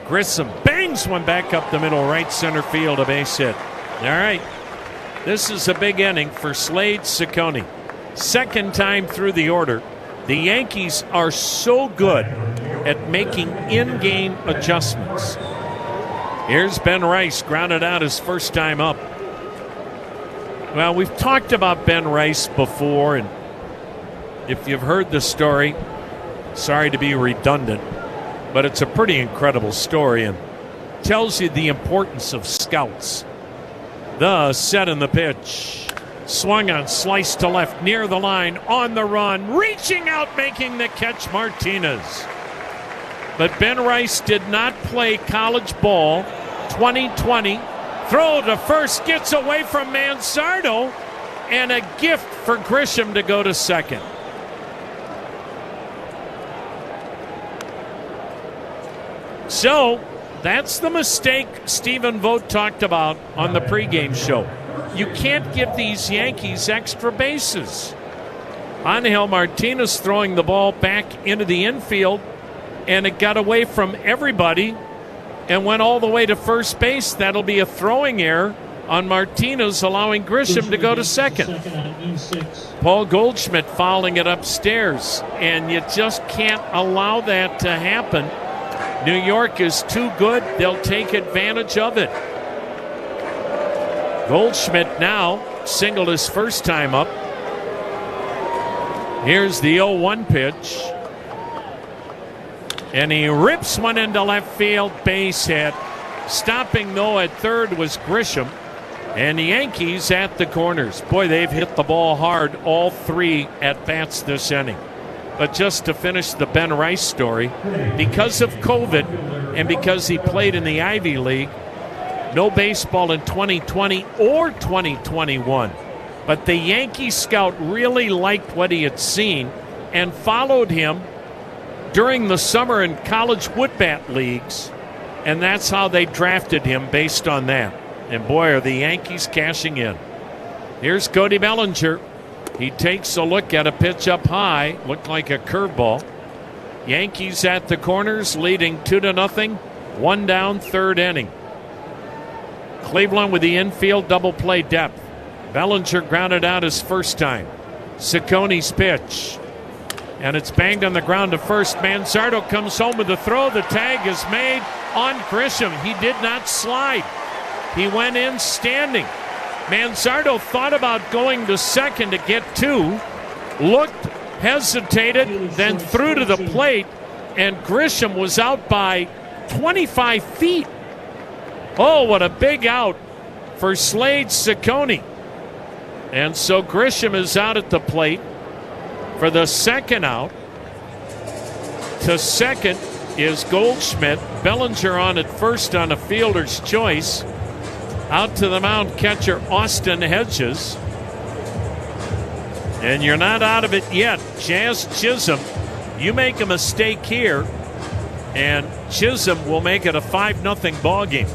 Grissom bangs one back up the middle, right center field, a base hit. All right, this is a big inning for Slade Ciccone. Second time through the order. The Yankees are so good at making in-game adjustments. Here's Ben Rice, grounded out his first time up. Well, we've talked about Ben Rice before, and if you've heard the story, sorry to be redundant, but it's a pretty incredible story and tells you the importance of scouts. The set in the pitch. Swung on, sliced to left, near the line, on the run, reaching out, making the catch, Martinez. But Ben Rice did not play college ball 2020. Throw to first, gets away from Mansardo, and a gift for Grisham to go to second. So, that's the mistake Stephen Vogt talked about on the pregame show. You can't give these Yankees extra bases. Angel Martinez throwing the ball back into the infield, and it got away from everybody and went all the way to first base. That'll be a throwing error on Martinez, allowing Grisham to go to second. Paul Goldschmidt fouling it upstairs, and you just can't allow that to happen. New York is too good. They'll take advantage of it. Goldschmidt now singled his first time up. Here's the 0-1 pitch. And he rips one into left field, base hit. Stopping, though, at third was Grisham. And the Yankees at the corners. Boy, they've hit the ball hard all 3 at-bats this inning. But just to finish the Ben Rice story, because of COVID and because he played in the Ivy League, no baseball in 2020 or 2021. But the Yankee scout really liked what he had seen and followed him during the summer in college wood bat leagues And that's how they drafted him, based on that. And boy, are the Yankees cashing in. Here's Cody Bellinger. He takes a look at a pitch up high, looked like a curveball. Yankees at the corners, leading 2-0. 1 down, third inning. Cleveland with the infield double play depth. Bellinger grounded out his first time. Cicconi's pitch. And it's banged on the ground to first. Manzardo comes home with the throw. The tag is made on Grisham. He did not slide. He went in standing. Manzardo thought about going to second to get 2. Looked, hesitated, then threw to the plate. And Grisham was out by 25 feet. Oh, what a big out for Slade Ciccone. And so Grisham is out at the plate for the second out. To second is Goldschmidt. Bellinger on at first on a fielder's choice. Out to the mound catcher Austin Hedges. And you're not out of it yet. Jazz Chisholm, you make a mistake here, and Chisholm will make it a 5-0 ball game.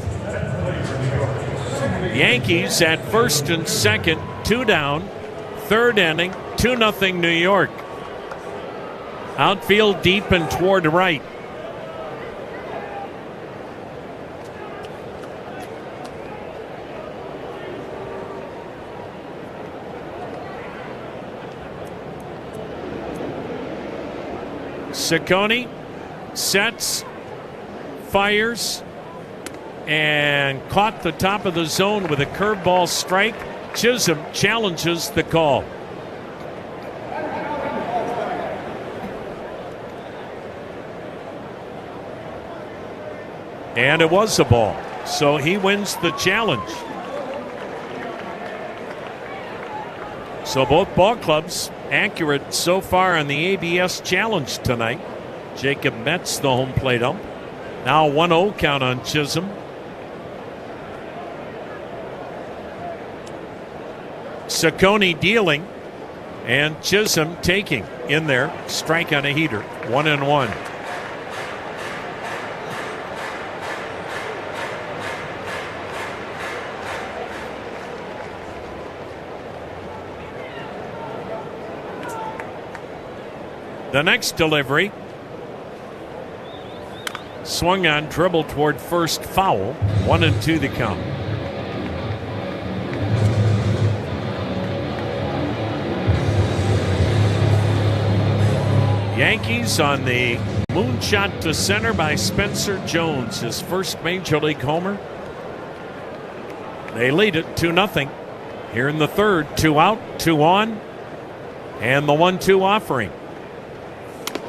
Yankees at first and second, 2 down, third inning, 2-0 New York. Outfield deep and toward right. Ciccone sets, fires, and caught the top of the zone with a curveball strike. Chisholm challenges the call. And it was a ball, so he wins the challenge. So both ball clubs accurate so far on the ABS challenge tonight. Jacob Metz, the home plate ump. Now 1-0 count on Chisholm. Ciccone dealing, and Chisholm taking in there. Strike on a heater. 1-1. The next delivery. Swung on, dribble toward first, foul. 1-2 the count. Yankees on the moonshot to center by Spencer Jones, his first major league homer. They lead it 2-0. Here in the third, 2 out, 2 on, and the 1-2 offering.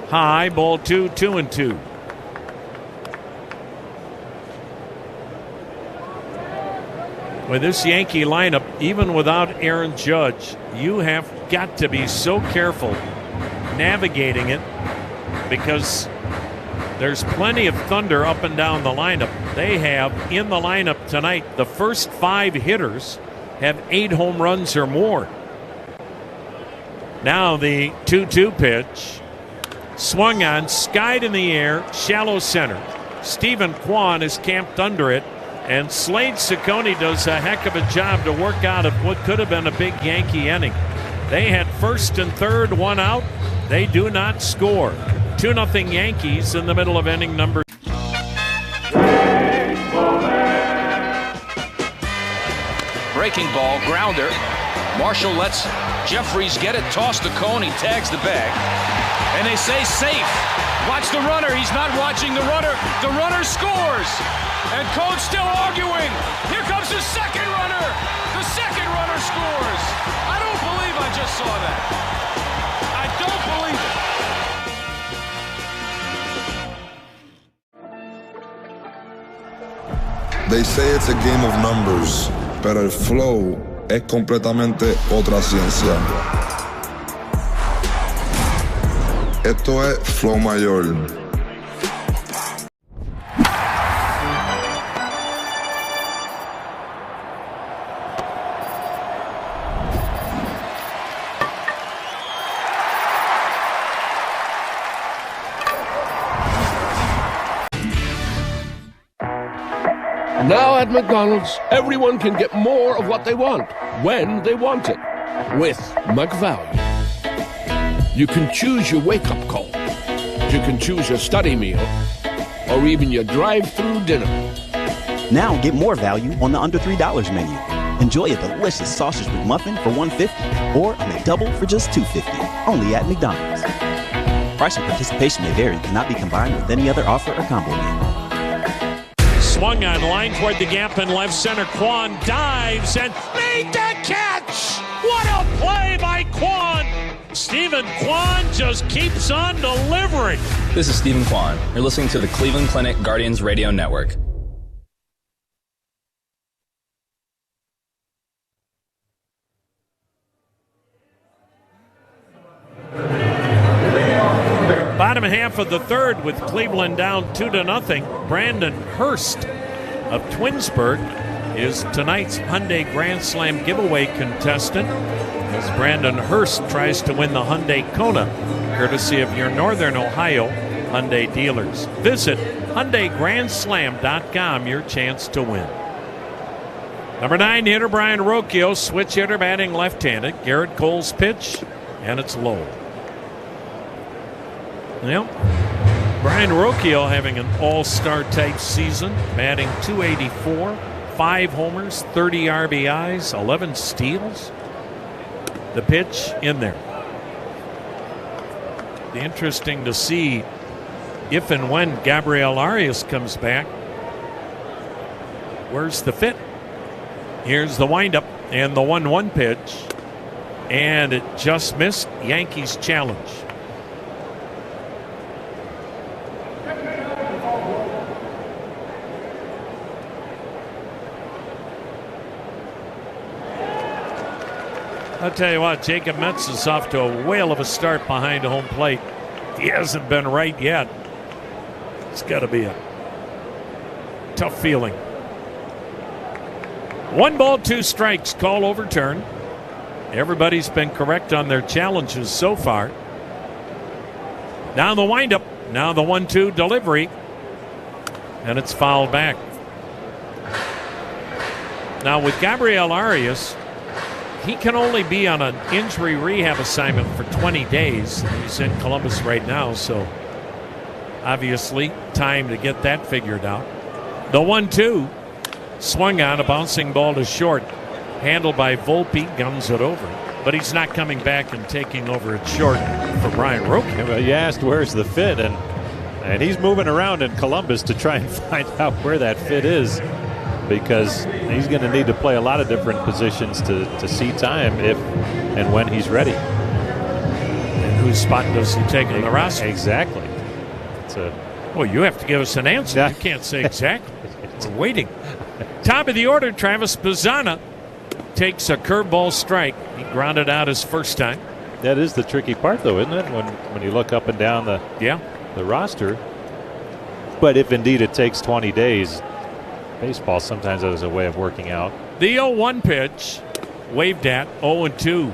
High, ball 2, 2-2. With this Yankee lineup, even without Aaron Judge, you have got to be so careful navigating it, because there's plenty of thunder up and down the lineup. They have in the lineup tonight, the first 5 hitters have 8 home runs or more. Now the 2-2 pitch. Swung on, skied in the air, shallow center. Stephen Kwan is camped under it, and Slade Ciccone does a heck of a job to work out of what could have been a big Yankee inning. They had first and third, 1 out. They do not score. 2-0 Yankees in the middle of inning number. Breaking ball, grounder. Marshall lets Jeffries get it, tossed to Cone, he tags the bag. And they say safe. Watch the runner, he's not watching the runner. The runner scores. And Cone's still arguing. Here comes the second runner. The second runner scores. I don't believe I just saw that. I don't believe it. They say it's a game of numbers, pero el flow es completamente otra ciencia. Esto es flow mayor. Now at McDonald's, everyone can get more of what they want, when they want it, with McValue. You can choose your wake-up call. You can choose your study meal, or even your drive-through dinner. Now get more value on the under $3 menu. Enjoy a delicious sausage McMuffin for $1.50 or a McDouble for just $2.50. Only at McDonald's. Price and participation may vary. Cannot be combined with any other offer or combo meal. Swung on line toward the gap in left center. Kwan dives and made the catch. What a play by Kwan. Stephen Kwan just keeps on delivering. This is Stephen Kwan. You're listening to the Cleveland Clinic Guardians Radio Network. Bottom half of the third with Cleveland down 2-0. Brandon Hurst of Twinsburg is tonight's Hyundai Grand Slam giveaway contestant as Brandon Hurst tries to win the Hyundai Kona, courtesy of your Northern Ohio Hyundai dealers. Visit HyundaiGrandSlam.com, your chance to win. Number 9 hitter Brian Rocchio, switch hitter batting left-handed. Garrett Cole's pitch, and it's low. Well, Brian Rocchio having an all-star type season, batting .284, 5 homers, 30 RBIs, 11 steals. The pitch in there. Interesting to see if and when Gabriel Arias comes back. Where's the fit? Here's the windup and the 1-1 pitch. And it just missed. Yankees challenge. I'll tell you what, Jacob Metz is off to a whale of a start behind home plate. He hasn't been right yet. It's got to be a tough feeling. 1 ball, 2 strikes, call overturned. Everybody's been correct on their challenges so far. Now the windup, now the 1-2 delivery, and it's fouled back. Now with Gabriel Arias, he can only be on an injury rehab assignment for 20 days. He's in Columbus right now, so obviously time to get that figured out. The 1-2 swung on, a bouncing ball to short. Handled by Volpe, guns it over. But he's not coming back and taking over at short for Brian Rocchio. Well, you asked where's the fit, and he's moving around in Columbus to try and find out where that fit is, because he's going to need to play a lot of different positions to see time if and when he's ready. And whose spot does he take on the roster? Exactly. Well, you have to give us an answer. Yeah. You can't say exactly. We're waiting. Top of the order, Travis Bazzana takes a curveball strike. He grounded out his first time. That is the tricky part, though, isn't it? When you look up and down the roster. But if indeed it takes 20 days, baseball sometimes has a way of working out. The 0-1 pitch, waved at, 0-2.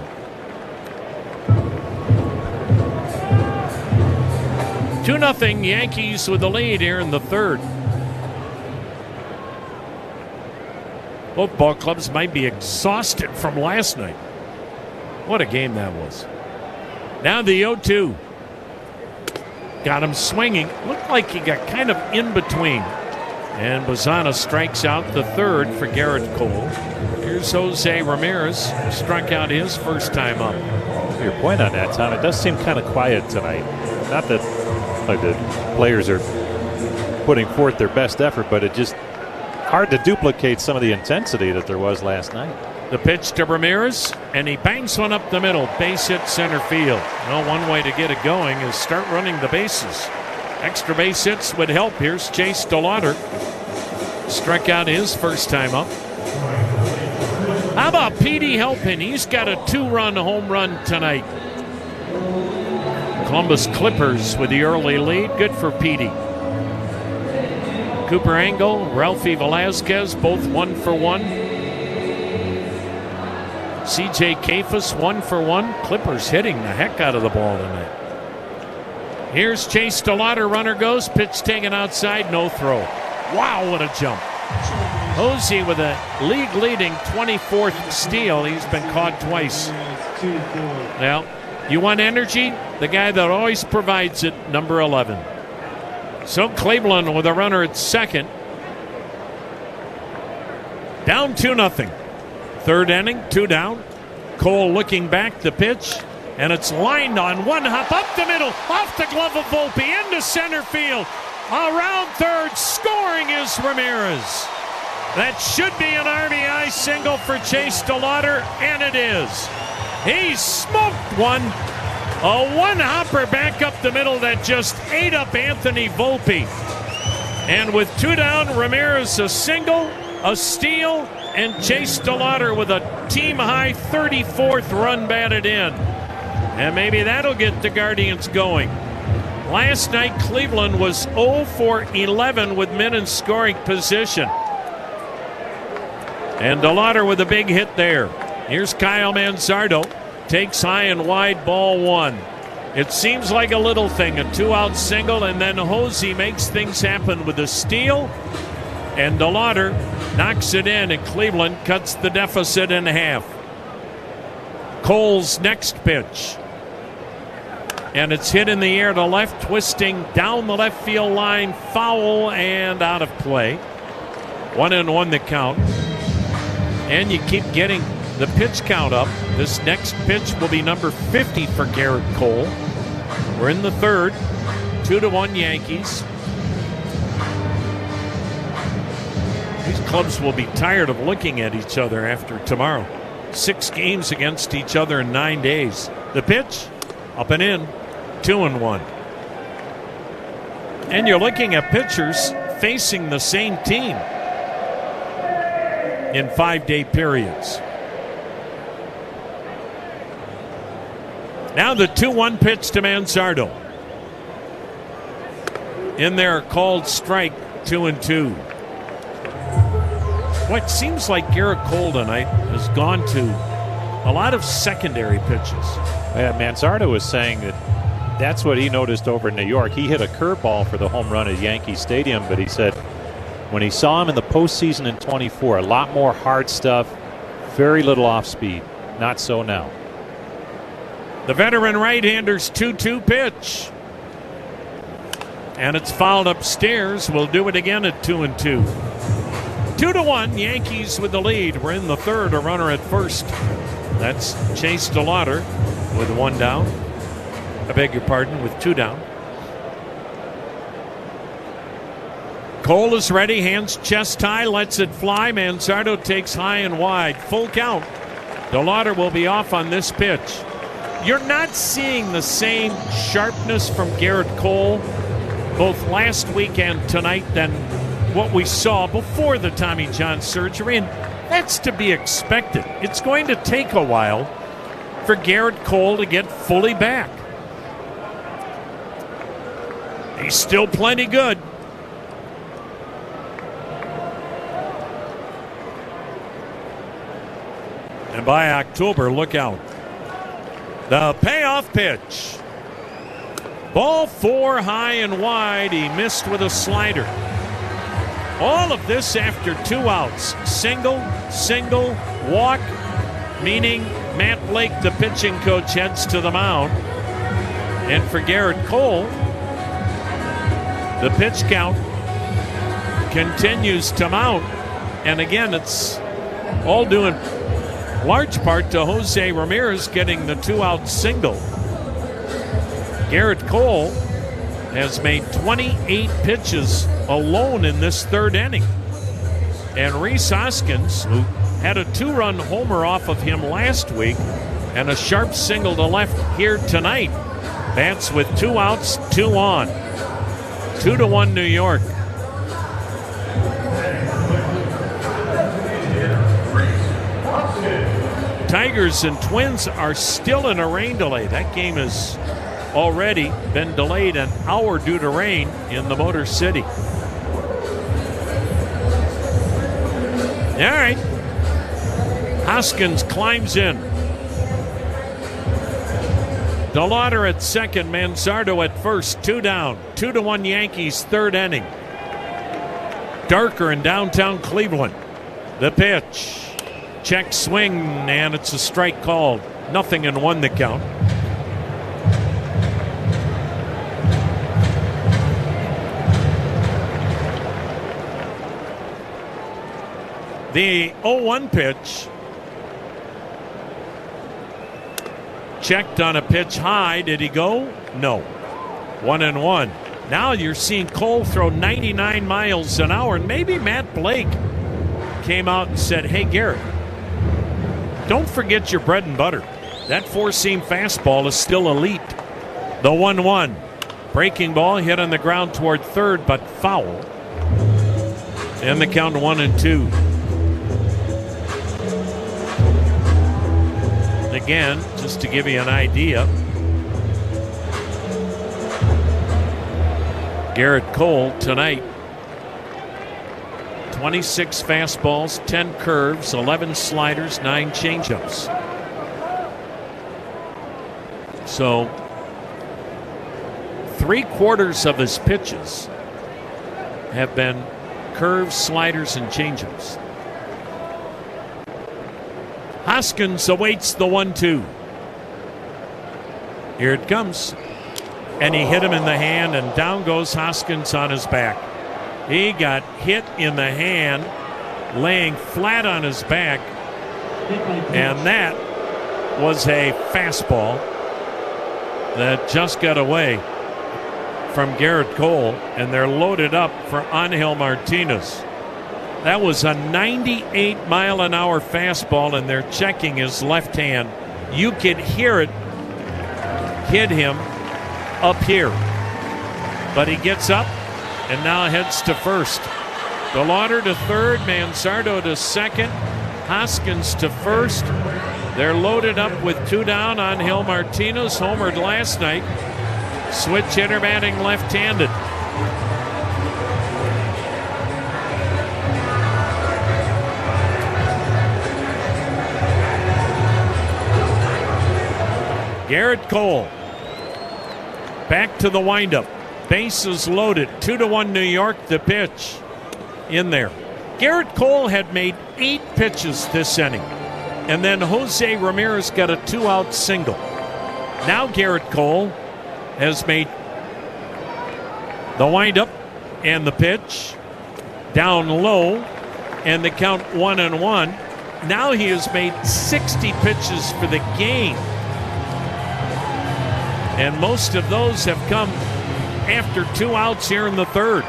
Two 2-0 Yankees with the lead here in the third. Both ball clubs might be exhausted from last night. What a game that was. Now the 0-2. Got him swinging. Looked like he got kind of in between. And Bazzana strikes out the third for Garrett Cole. Here's Jose Ramirez. Struck out his first time up. Your point on that, Tom, it does seem kind of quiet tonight. Not that like the players are putting forth their best effort, but it just hard to duplicate some of the intensity that there was last night. The pitch to Ramirez, and he banks one up the middle. Base hit center field. Well, one way to get it going is start running the bases. Extra base hits would help. Here's Chase DeLauder. Struck out his first time up. How about Petey Helpin? He's got a 2-run home run tonight. Columbus Clippers with the early lead. Good for Petey. Cooper Angle, Ralphie Velasquez, both 1 for 1. C.J. Kafus 1 for 1. Clippers hitting the heck out of the ball tonight. Here's Chase DeLauder. Runner goes. Pitch taken outside. No throw. Wow, what a jump. Hosey with a league-leading 24th steal. He's been caught twice. Now, you want energy? The guy that always provides it, number 11. So Cleveland with a runner at second. Down 2-0. Third inning, 2 down. Cole looking back the pitch, and it's lined on one hop up the middle, off the glove of Volpe, into center field. Around third, scoring is Ramirez. That should be an RBI single for Chase DeLauder, and it is. He smoked one. A one-hopper back up the middle that just ate up Anthony Volpe. And with 2 down, Ramirez a single, a steal, and Chase DeLauder with a team-high 34th run batted in. And maybe that'll get the Guardians going. Last night, Cleveland was 0 for 11 with men in scoring position. And DeLauder with a big hit there. Here's Kyle Manzardo. Takes high and wide, ball 1. It seems like a little thing, a 2-out single, and then Hosey makes things happen with a steal. And DeLauder knocks it in, and Cleveland cuts the deficit in half. Cole's next pitch. And it's hit in the air to left, twisting down the left field line, foul and out of play. 1-1 the count. And you keep getting the pitch count up. This next pitch will be number 50 for Garrett Cole. We're in the third. 2-1 Yankees. These clubs will be tired of looking at each other after tomorrow. 6 games against each other in 9 days. The pitch, up and in, 2-1. And you're looking at pitchers facing the same team in 5-day periods. Now the 2-1 pitch to Manzardo. In there, called strike, 2-2. What seems like Garrett Cole tonight has gone to a lot of secondary pitches. Yeah, Manzardo was saying that that's what he noticed over in New York. He hit a curveball for the home run at Yankee Stadium, but he said when he saw him in the postseason in 24, a lot more hard stuff, very little off speed. Not so now. The veteran right-hander's 2-2 pitch. And it's fouled upstairs. We'll do it again at 2-2. 2-1, Yankees with the lead. We're in the third, a runner at first. That's Chase DeLauder with 1 down. I beg your pardon, with 2 down. Cole is ready, hands chest high, lets it fly. Manzardo takes high and wide. Full count. DeLauder will be off on this pitch. You're not seeing the same sharpness from Garrett Cole both last week and tonight than what we saw before the Tommy John surgery, and that's to be expected. It's going to take a while for Garrett Cole to get fully back. He's still plenty good. And by October, look out. The payoff pitch. Ball 4 high and wide. He missed with a slider. All of this after 2 outs. Single, walk, meaning Matt Blake, the pitching coach, heads to the mound. And for Garrett Cole, the pitch count continues to mount. And again, it's all due in large part to Jose Ramirez getting the 2-out single. Garrett Cole has made 28 pitches alone in this third inning. And Rhys Hoskins, who had a 2-run homer off of him last week and a sharp single to left here tonight, bats with 2 outs, 2 on. 2-1 New York. Tigers and Twins are still in a rain delay. That game has already been delayed an hour due to rain in the Motor City. All right. Hoskins climbs in. DeLauder at second, Manzardo at first, 2 down. 2-1 Yankees, third inning. Darker in downtown Cleveland. The pitch. Check swing, and it's a strike called. 0-1 the count. The 0-1 pitch. Checked on a pitch high. Did he go? No. 1-1. Now you're seeing Cole throw 99 miles an hour, and maybe Matt Blake came out and said, hey, Garrett, don't forget your bread and butter. That four-seam fastball is still elite. The 1-1. Breaking ball hit on the ground toward third, but foul. And the count 1-2. Again, just to give you an idea, Garrett Cole tonight, 26 fastballs, 10 curves, 11 sliders, 9 changeups. So 3/4 of his pitches have been curves, sliders, and changeups. Hoskins awaits the 1-2. Here it comes. And he hit him in the hand, and down goes Hoskins on his back. He got hit in the hand, laying flat on his back, and that was a fastball that just got away from Garrett Cole, and they're loaded up for Angel Martinez. That was a 98-mile-an-hour fastball, and they're checking his left hand. You could hear it hit him up here. But he gets up and now heads to first. DeLauder to third, Manzardo to second, Hoskins to first. They're loaded up with 2 down. Angel Martinez homered last night. Switch hitter batting left-handed. Garrett Cole back to the windup. Bases loaded. 2-1 New York. The pitch in there. Garrett Cole had made 8 pitches this inning, and then Jose Ramirez got a 2-out single. Now Garrett Cole has made the windup and the pitch down low, and the count 1-1. Now he has made 60 pitches for the game, and most of those have come after 2 outs here in the third.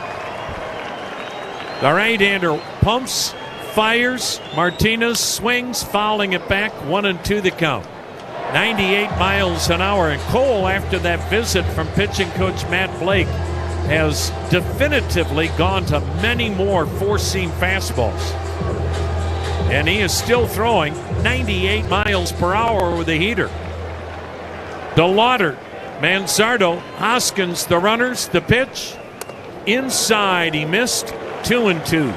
The right-hander pumps, fires. Martinez swings, fouling it back. 1-2 the count. 98 miles an hour. And Cole, after that visit from pitching coach Matt Blake, has definitively gone to many more four-seam fastballs. And he is still throwing 98 miles per hour with a heater. DeLauder, Manzardo, Hoskins, the runners, the pitch. Inside, he missed. 2-2.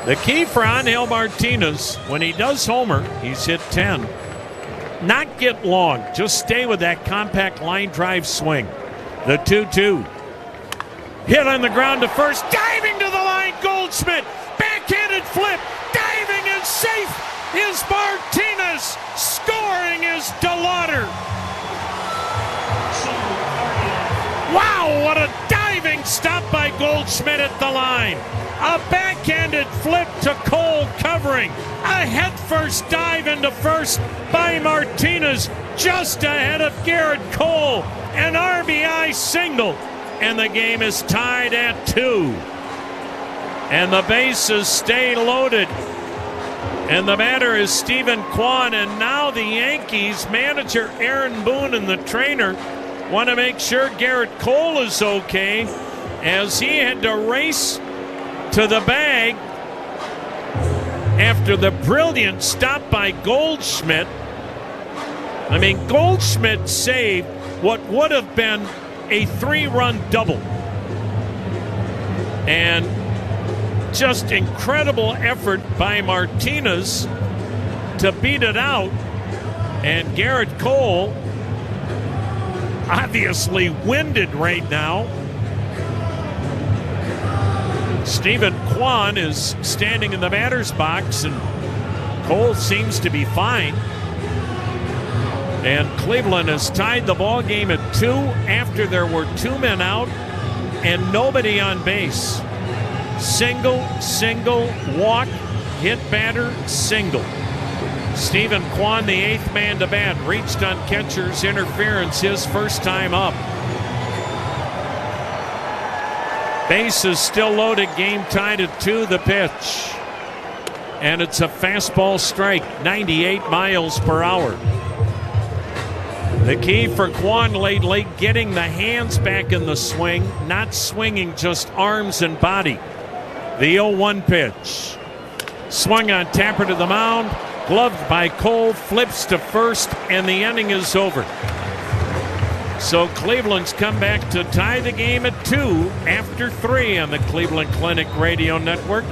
The key for Angel Martinez, when he does homer, he's hit 10. Not get long, just stay with that compact line drive swing. The 2-2. Hit on the ground to first, diving to the line, Goldschmidt. Backhanded flip, diving is safe. Is Martinez, scoring is DeLauder. Wow, what a diving stop by Goldschmidt at the line. A backhanded flip to Cole covering. A head-first dive into first by Martinez just ahead of Garrett Cole. An RBI single. And the game is tied at 2. And the bases stay loaded. And the batter is Stephen Kwan. And now the Yankees manager Aaron Boone and the trainer want to make sure Garrett Cole is okay, as he had to race to the bag after the brilliant stop by Goldschmidt. I mean, Goldschmidt saved what would have been a 3-run double. And just incredible effort by Martinez to beat it out. And Garrett Cole, obviously winded right now. Stephen Kwan is standing in the batter's box, and Cole seems to be fine. And Cleveland has tied the ball game at 2 after there were 2 men out and nobody on base. Single, single, walk, hit batter, single. Stephen Kwan, the 8th man to bat, reached on catcher's interference his first time up. Base is still loaded, game tied at 2, the pitch. And it's a fastball strike, 98 miles per hour. The key for Kwan lately, getting the hands back in the swing, not swinging just arms and body. The 0-1 pitch. Swung on Tapper to the mound, gloved by Cole, flips to first, and the inning is over. So Cleveland's come back to tie the game at 2 after 3 on the Cleveland Clinic Radio Network.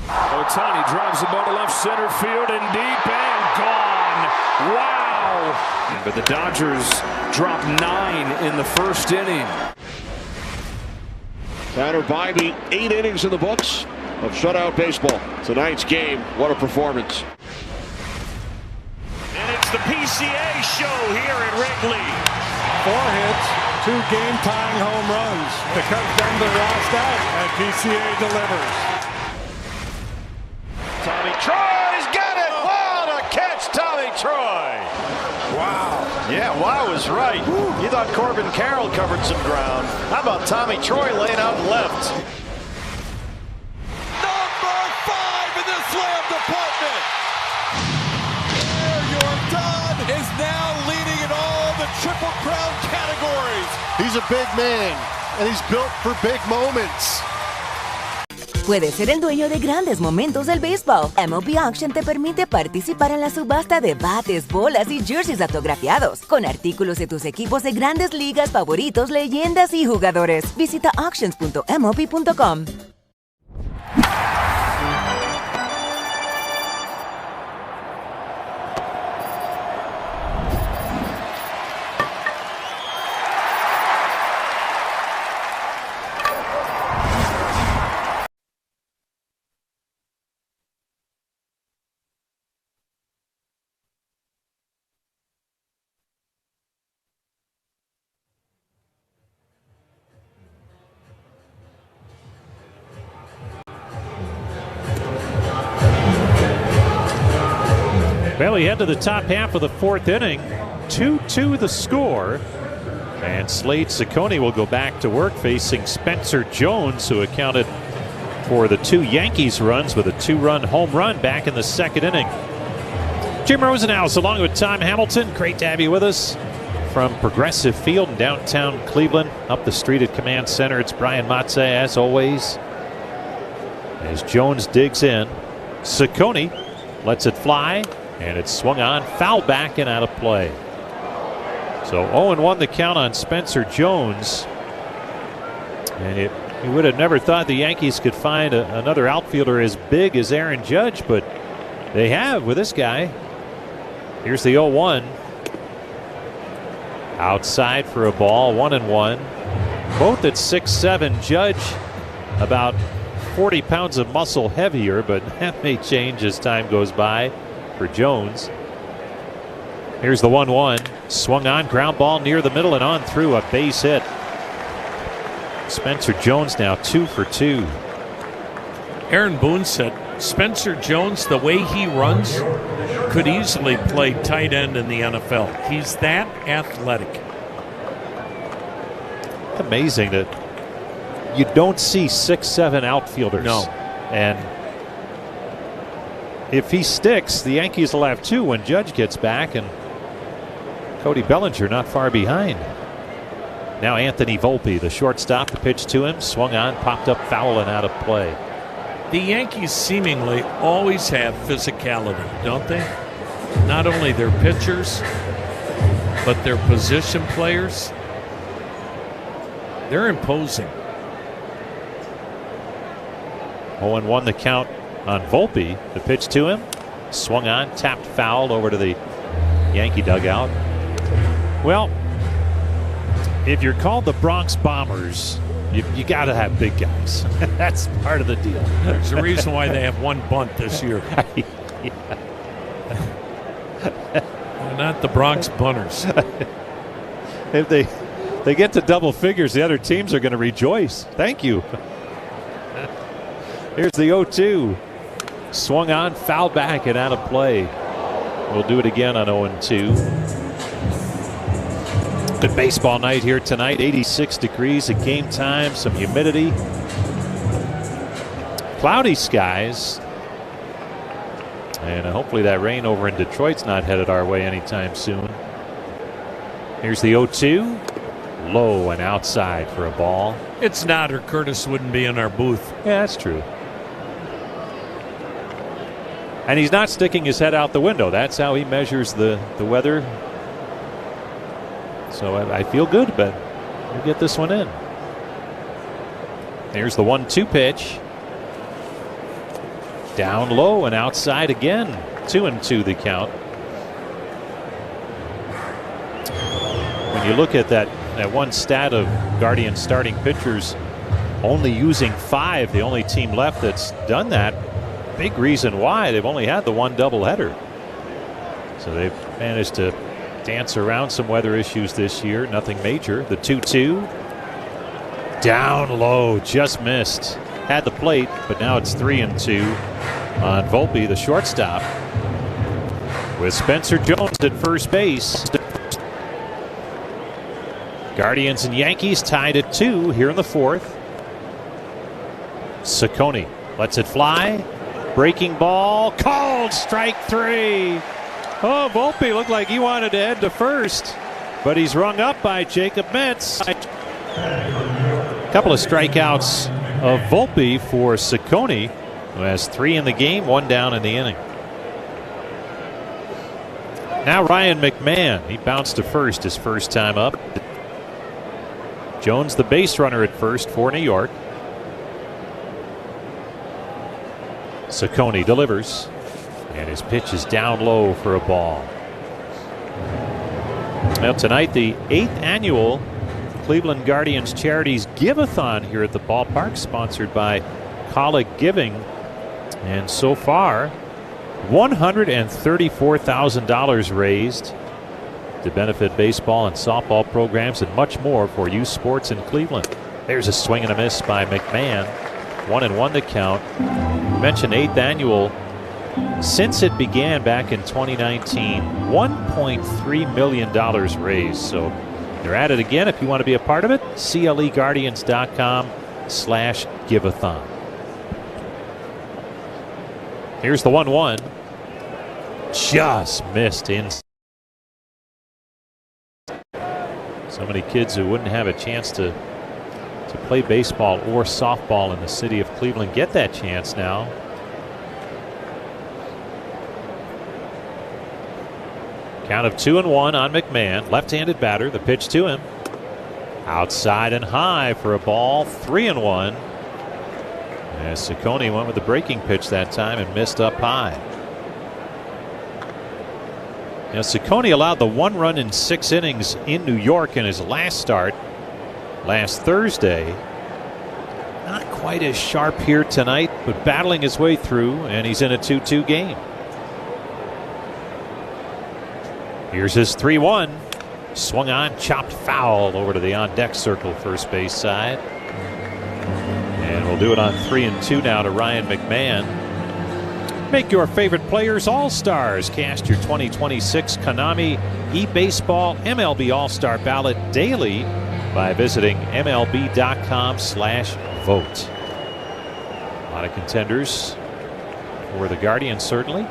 Ohtani drives the ball to left center field and deep and gone. Wow! But the Dodgers drop 9 in the first inning. Tanner Bybee, 8 innings in the books of shutout baseball. Tonight's game, what a performance. And it's the PCA show here at Wrigley. 4 hits, 2 game-tying home runs. The Cubs done the lost out, and PCA delivers. Tommy Troy's got it! Wow, to catch Tommy Troy! Wow. Yeah, wow was right. He thought Corbin Carroll covered some ground. How about Tommy Troy laying out left? Number 5 in the slam department! Your Don is now leading in all the Triple Crown categories. He's a big man, and he's built for big moments. Puedes ser el dueño de grandes momentos del béisbol. MLB Auction te permite participar en la subasta de bates, bolas y jerseys autografiados, con artículos de tus equipos de grandes ligas favoritos, leyendas y jugadores. Visita auctions.mlb.com. Well, we head to the top half of the 4th inning. 2-2 the score. And Slade Ciccone will go back to work facing Spencer Jones, who accounted for the 2 Yankees runs with a 2-run home run back in the 2nd inning. Jim Rosenhaus along with Tom Hamilton. Great to have you with us from Progressive Field in downtown Cleveland. Up the street at Command Center, it's Brian Matze as always. As Jones digs in, Ciccone lets it fly. And it's swung on, foul back and out of play. So 0-1 the count on Spencer Jones. And you would have never thought the Yankees could find another outfielder as big as Aaron Judge, but they have with this guy. Here's the 0-1. Outside for a ball, 1-1. Both at 6'7". Judge about 40 pounds of muscle heavier, but that may change as time goes by for Jones. Here's the 1-1. Swung on, ground ball near the middle and on through, a base hit. Spencer Jones now 2 for 2. Aaron Boone said Spencer Jones, the way he runs, could easily play tight end in the NFL. He's that athletic. Amazing that you don't see 6'7" outfielders. No. And if he sticks, the Yankees will have 2 when Judge gets back, and Cody Bellinger not far behind. Now Anthony Volpe, the shortstop, the pitch to him, swung on, popped up foul and out of play. The Yankees seemingly always have physicality, don't they? Not only their pitchers, but their position players. They're imposing. 0-1 the count on Volpe. The pitch to him. Swung on, tapped foul over to the Yankee dugout. Well, if you're called the Bronx Bombers, you got to have big guys. That's part of the deal. There's a reason why they have one bunt this year. They're not the Bronx Bunters. If they get to double figures, the other teams are going to rejoice. Thank you. Here's the 0-2. Swung on, fouled back, and out of play. We'll do it again on 0-2. Good baseball night here tonight. 86 degrees at game time. Some humidity. Cloudy skies. And hopefully that rain over in Detroit's not headed our way anytime soon. Here's the 0-2. Low and outside for a ball. It's not, or Curtis wouldn't be in our booth. Yeah, that's true. And he's not sticking his head out the window. That's how he measures the weather. So I feel good, but we'll get this one in. Here's the 1-2 pitch. Down low and outside again. 2-2 the count. When you look at that one stat of Guardians starting pitchers only using 5, the only team left that's done that. Big reason why they've only had the one doubleheader. So they've managed to dance around some weather issues this year. Nothing major. The 2-2. Down low. Just missed. Had the plate, but now it's 3-2 on Volpe, the shortstop. With Spencer Jones at first base. Guardians and Yankees tied at 2 here in the 4th. Ciccone lets it fly. Breaking ball. Called strike 3. Oh, Volpe looked like he wanted to head to first, but he's rung up by Jacob Metz. A couple of strikeouts of Volpe for Ciccone, who has 3 in the game, 1 down in the inning. Now Ryan McMahon. He bounced to first his first time up. Jones the base runner at first for New York. Ciccone delivers, and his pitch is down low for a ball. Now tonight, the 8th annual Cleveland Guardians Charities Give-a-thon here at the ballpark, sponsored by Colic Giving. And so far, $134,000 raised to benefit baseball and softball programs and much more for youth sports in Cleveland. There's a swing and a miss by McMahon. 1-1 to count. You mentioned 8th annual. Since it began back in 2019, $1.3 million raised. So they're at it again. If you want to be a part of it, CLEguardians.com/giveathon. Here's the 1-1. Just missed in. So many kids who wouldn't have a chance to play baseball or softball in the city of Cleveland get that chance now. Count of 2-1 on McMahon. Left-handed batter. The pitch to him. Outside and high for a ball. 3-1. As Ciccone went with the breaking pitch that time and missed up high. Now Ciccone allowed the 1 run in 6 innings in New York in his last start last Thursday. Not quite as sharp here tonight, but battling his way through, and he's in a 2-2 game. Here's his 3-1. Swung on, chopped foul over to the on-deck circle, first base side. And we'll do it on 3-2 now to Ryan McMahon. Make your favorite players all-stars. Cast your 2026 Konami eBaseball MLB All-Star ballot daily by visiting MLB.com/vote. A lot of contenders for the Guardians, certainly.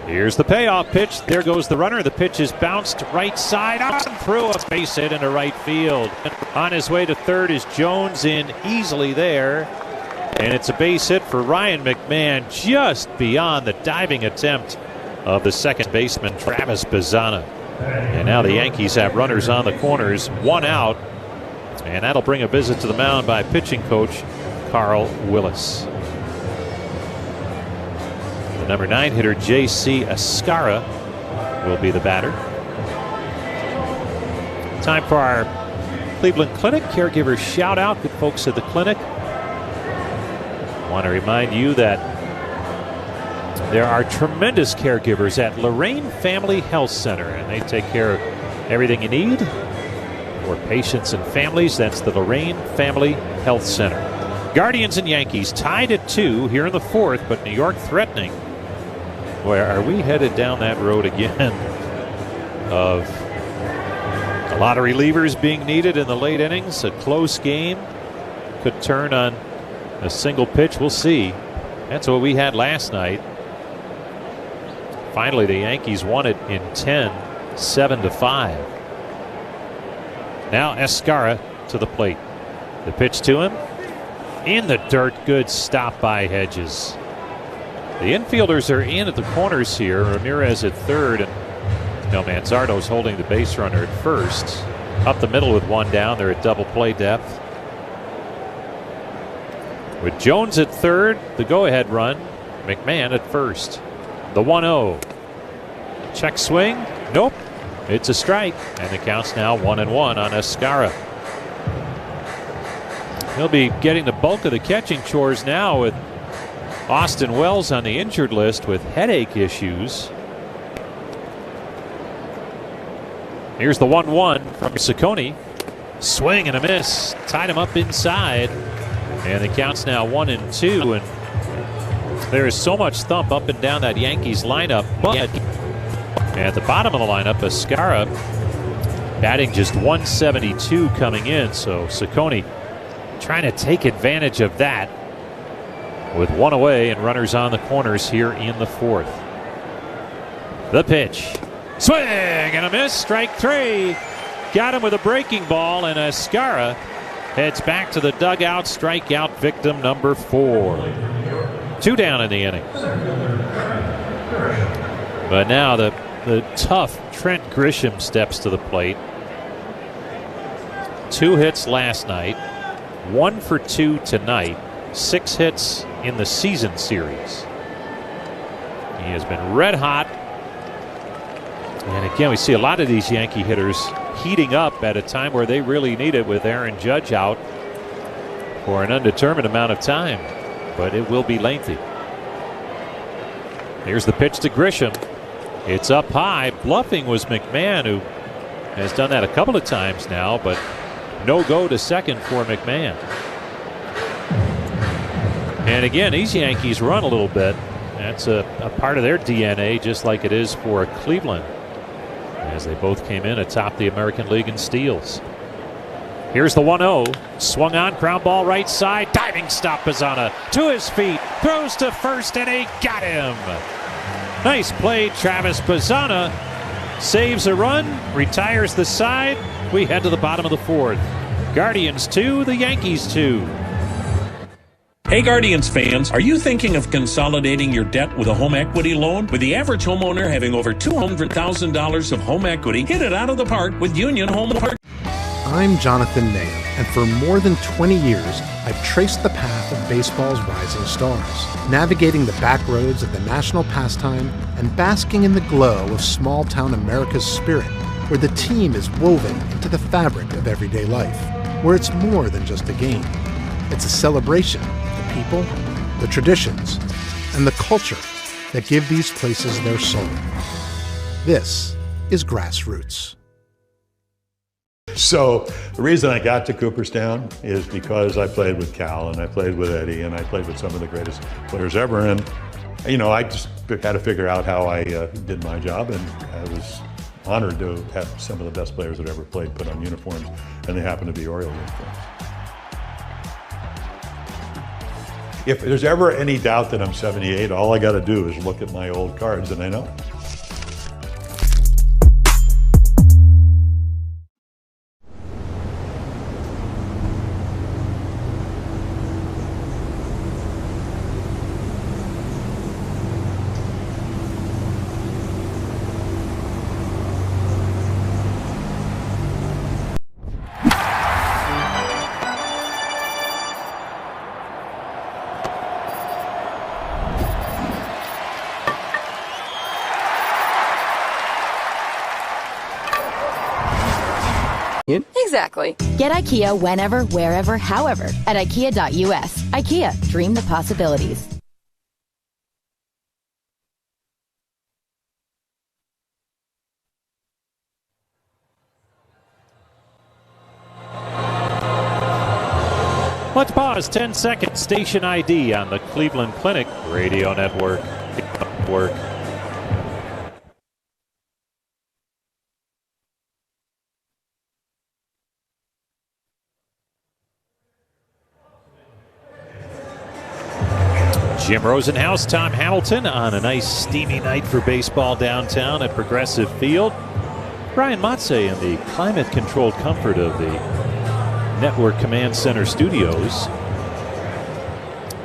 Here's the payoff pitch. There goes the runner. The pitch is bounced right side on through a base hit into right field. On his way to third is Jones in easily there. And it's a base hit for Ryan McMahon just beyond the diving attempt of the second baseman, Travis Bazzana. And now the Yankees have runners on the corners, 1 out. And that'll bring a visit to the mound by pitching coach Carl Willis. The number 9 hitter, J.C. Escarra, will be the batter. Time for our Cleveland Clinic caregiver shout out. Good folks at the clinic. Want to remind you that there are tremendous caregivers at Lorraine Family Health Center, and they take care of everything you need for patients and families. That's the Lorraine Family Health Center. Guardians and Yankees tied at 2 here in the 4th, but New York threatening. Boy, are we headed down that road again of a lot of relievers being needed in the late innings. A close game could turn on a single pitch. We'll see. That's what we had last night. Finally, the Yankees won it in 10, 7-5. Now Escarra to the plate. The pitch to him. In the dirt. Good stop by Hedges. The infielders are in at the corners here. Ramirez at third, and Manzardo's holding the base runner at first. Up the middle with one down. They're at double play depth. With Jones at third, the go-ahead run. McMahon at first. The 1-0. Check swing. Nope. It's a strike. And the count's now 1-1 on Escarra. He'll be getting the bulk of the catching chores now with Austin Wells on the injured list with headache issues. Here's the 1-1 from Ciccone. Swing and a miss. Tied him up inside. And the count's now 1-2. And there is so much thump up and down that Yankees lineup. But at the bottom of the lineup, Escarra batting just 172 coming in. So Ciccone trying to take advantage of that with one away and runners on the corners here in the 4th. The pitch. Swing and a miss. Strike 3. Got him with a breaking ball, and Escarra heads back to the dugout. Strikeout victim number 4. 2 down in the inning. But now the tough Trent Grisham steps to the plate. 2 hits last night. 1 for 2 tonight. 6 hits in the season series. He has been red hot. And again, we see a lot of these Yankee hitters heating up at a time where they really need it, with Aaron Judge out for an undetermined amount of time. But it will be lengthy. Here's the pitch to Grisham. It's up high. Bluffing was McMahon, who has done that a couple of times now, but no go to second for McMahon. And again, these Yankees run a little bit. That's a part of their DNA, just like it is for Cleveland, as they both came in atop the American League in steals. Here's the 1-0. Swung on, ground ball right side. Diving stop, Pizzana to his feet. Throws to first, and he got him. Nice play, Travis Pizzana. Saves a run, retires the side. We head to the bottom of the 4th. Guardians 2, the Yankees 2. Hey Guardians fans, are you thinking of consolidating your debt with a home equity loan? With the average homeowner having over $200,000 of home equity, hit it out of the park with Union Home Loan. I'm Jonathan Nahum, and for more than 20 years, I've traced the path of baseball's rising stars, navigating the back roads of the national pastime and basking in the glow of small-town America's spirit, where the team is woven into the fabric of everyday life, where it's more than just a game. It's a celebration of the people, the traditions, and the culture that give these places their soul. This is Grassroots. So the reason I got to Cooperstown is because I played with Cal, and I played with Eddie, and I played with some of the greatest players ever. And, I just had to figure out how I did my job, and I was honored to have some of the best players that ever played put on uniforms, and they happen to be Oriole uniforms. If there's ever any doubt that I'm 78, all I got to do is look at my old cards, and I know. Exactly. Get IKEA whenever, wherever, however at IKEA.us. IKEA, dream the possibilities. Let's pause 10 seconds. Station ID on the Cleveland Clinic Radio Network. Jim Rosenhaus, Tom Hamilton on a nice steamy night for baseball downtown at Progressive Field. Brian Motze in the climate-controlled comfort of the Network Command Center studios.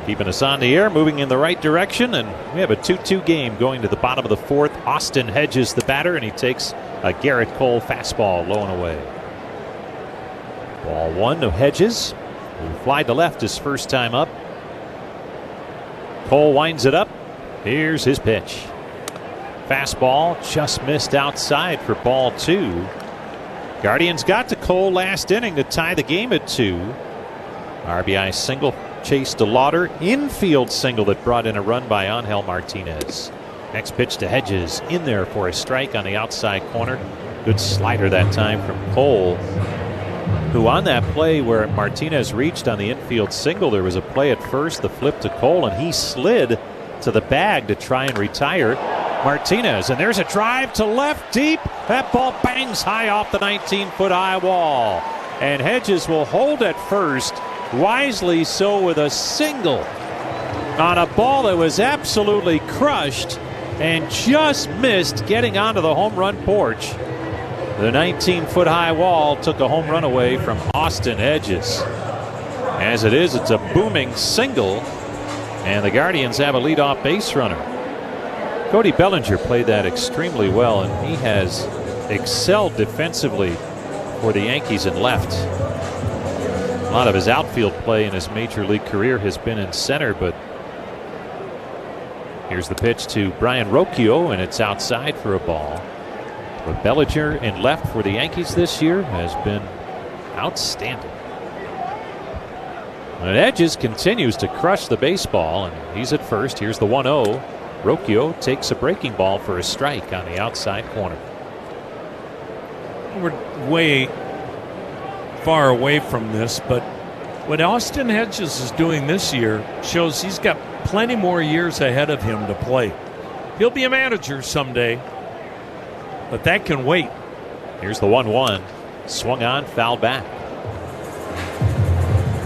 Keeping us on the air, moving in the right direction, and we have a 2-2 game going to the bottom of the fourth. Austin Hedges the batter, and he takes a Garrett Cole fastball low and away. Ball one to Hedges, who flied to left his first time up. Cole winds it up. Here's his pitch. Fastball just missed outside for ball two. Guardians got to Cole last inning to tie the game at 2. RBI single chased to Lauder. Infield single that brought in a run by Angel Martinez. Next pitch to Hedges, in there for a strike on the outside corner. Good slider that time from Cole, who on that play where Martinez reached on the infield single, there was a play at first, the flip to Cole, and he slid to the bag to try and retire Martinez. And there's a drive to left deep. That ball bangs high off the 19-foot high wall. And Hedges will hold at first, wisely so, with a single on a ball that was absolutely crushed and just missed getting onto the home run porch. The 19-foot high wall took a home run away from Austin Hedges. As it is, it's a booming single, and the Guardians have a leadoff base runner. Cody Bellinger played that extremely well, and he has excelled defensively for the Yankees in left. A lot of his outfield play in his major league career has been in center, but here's the pitch to Brian Rocchio, and it's outside for a ball. But Bellinger in left for the Yankees this year has been outstanding. And Hedges continues to crush the baseball, and he's at first. Here's the 1-0. Rocchio takes a breaking ball for a strike on the outside corner. We're way far away from this, but what Austin Hedges is doing this year shows he's got plenty more years ahead of him to play. He'll be a manager someday, but that can wait. Here's the 1-1. Swung on, fouled back.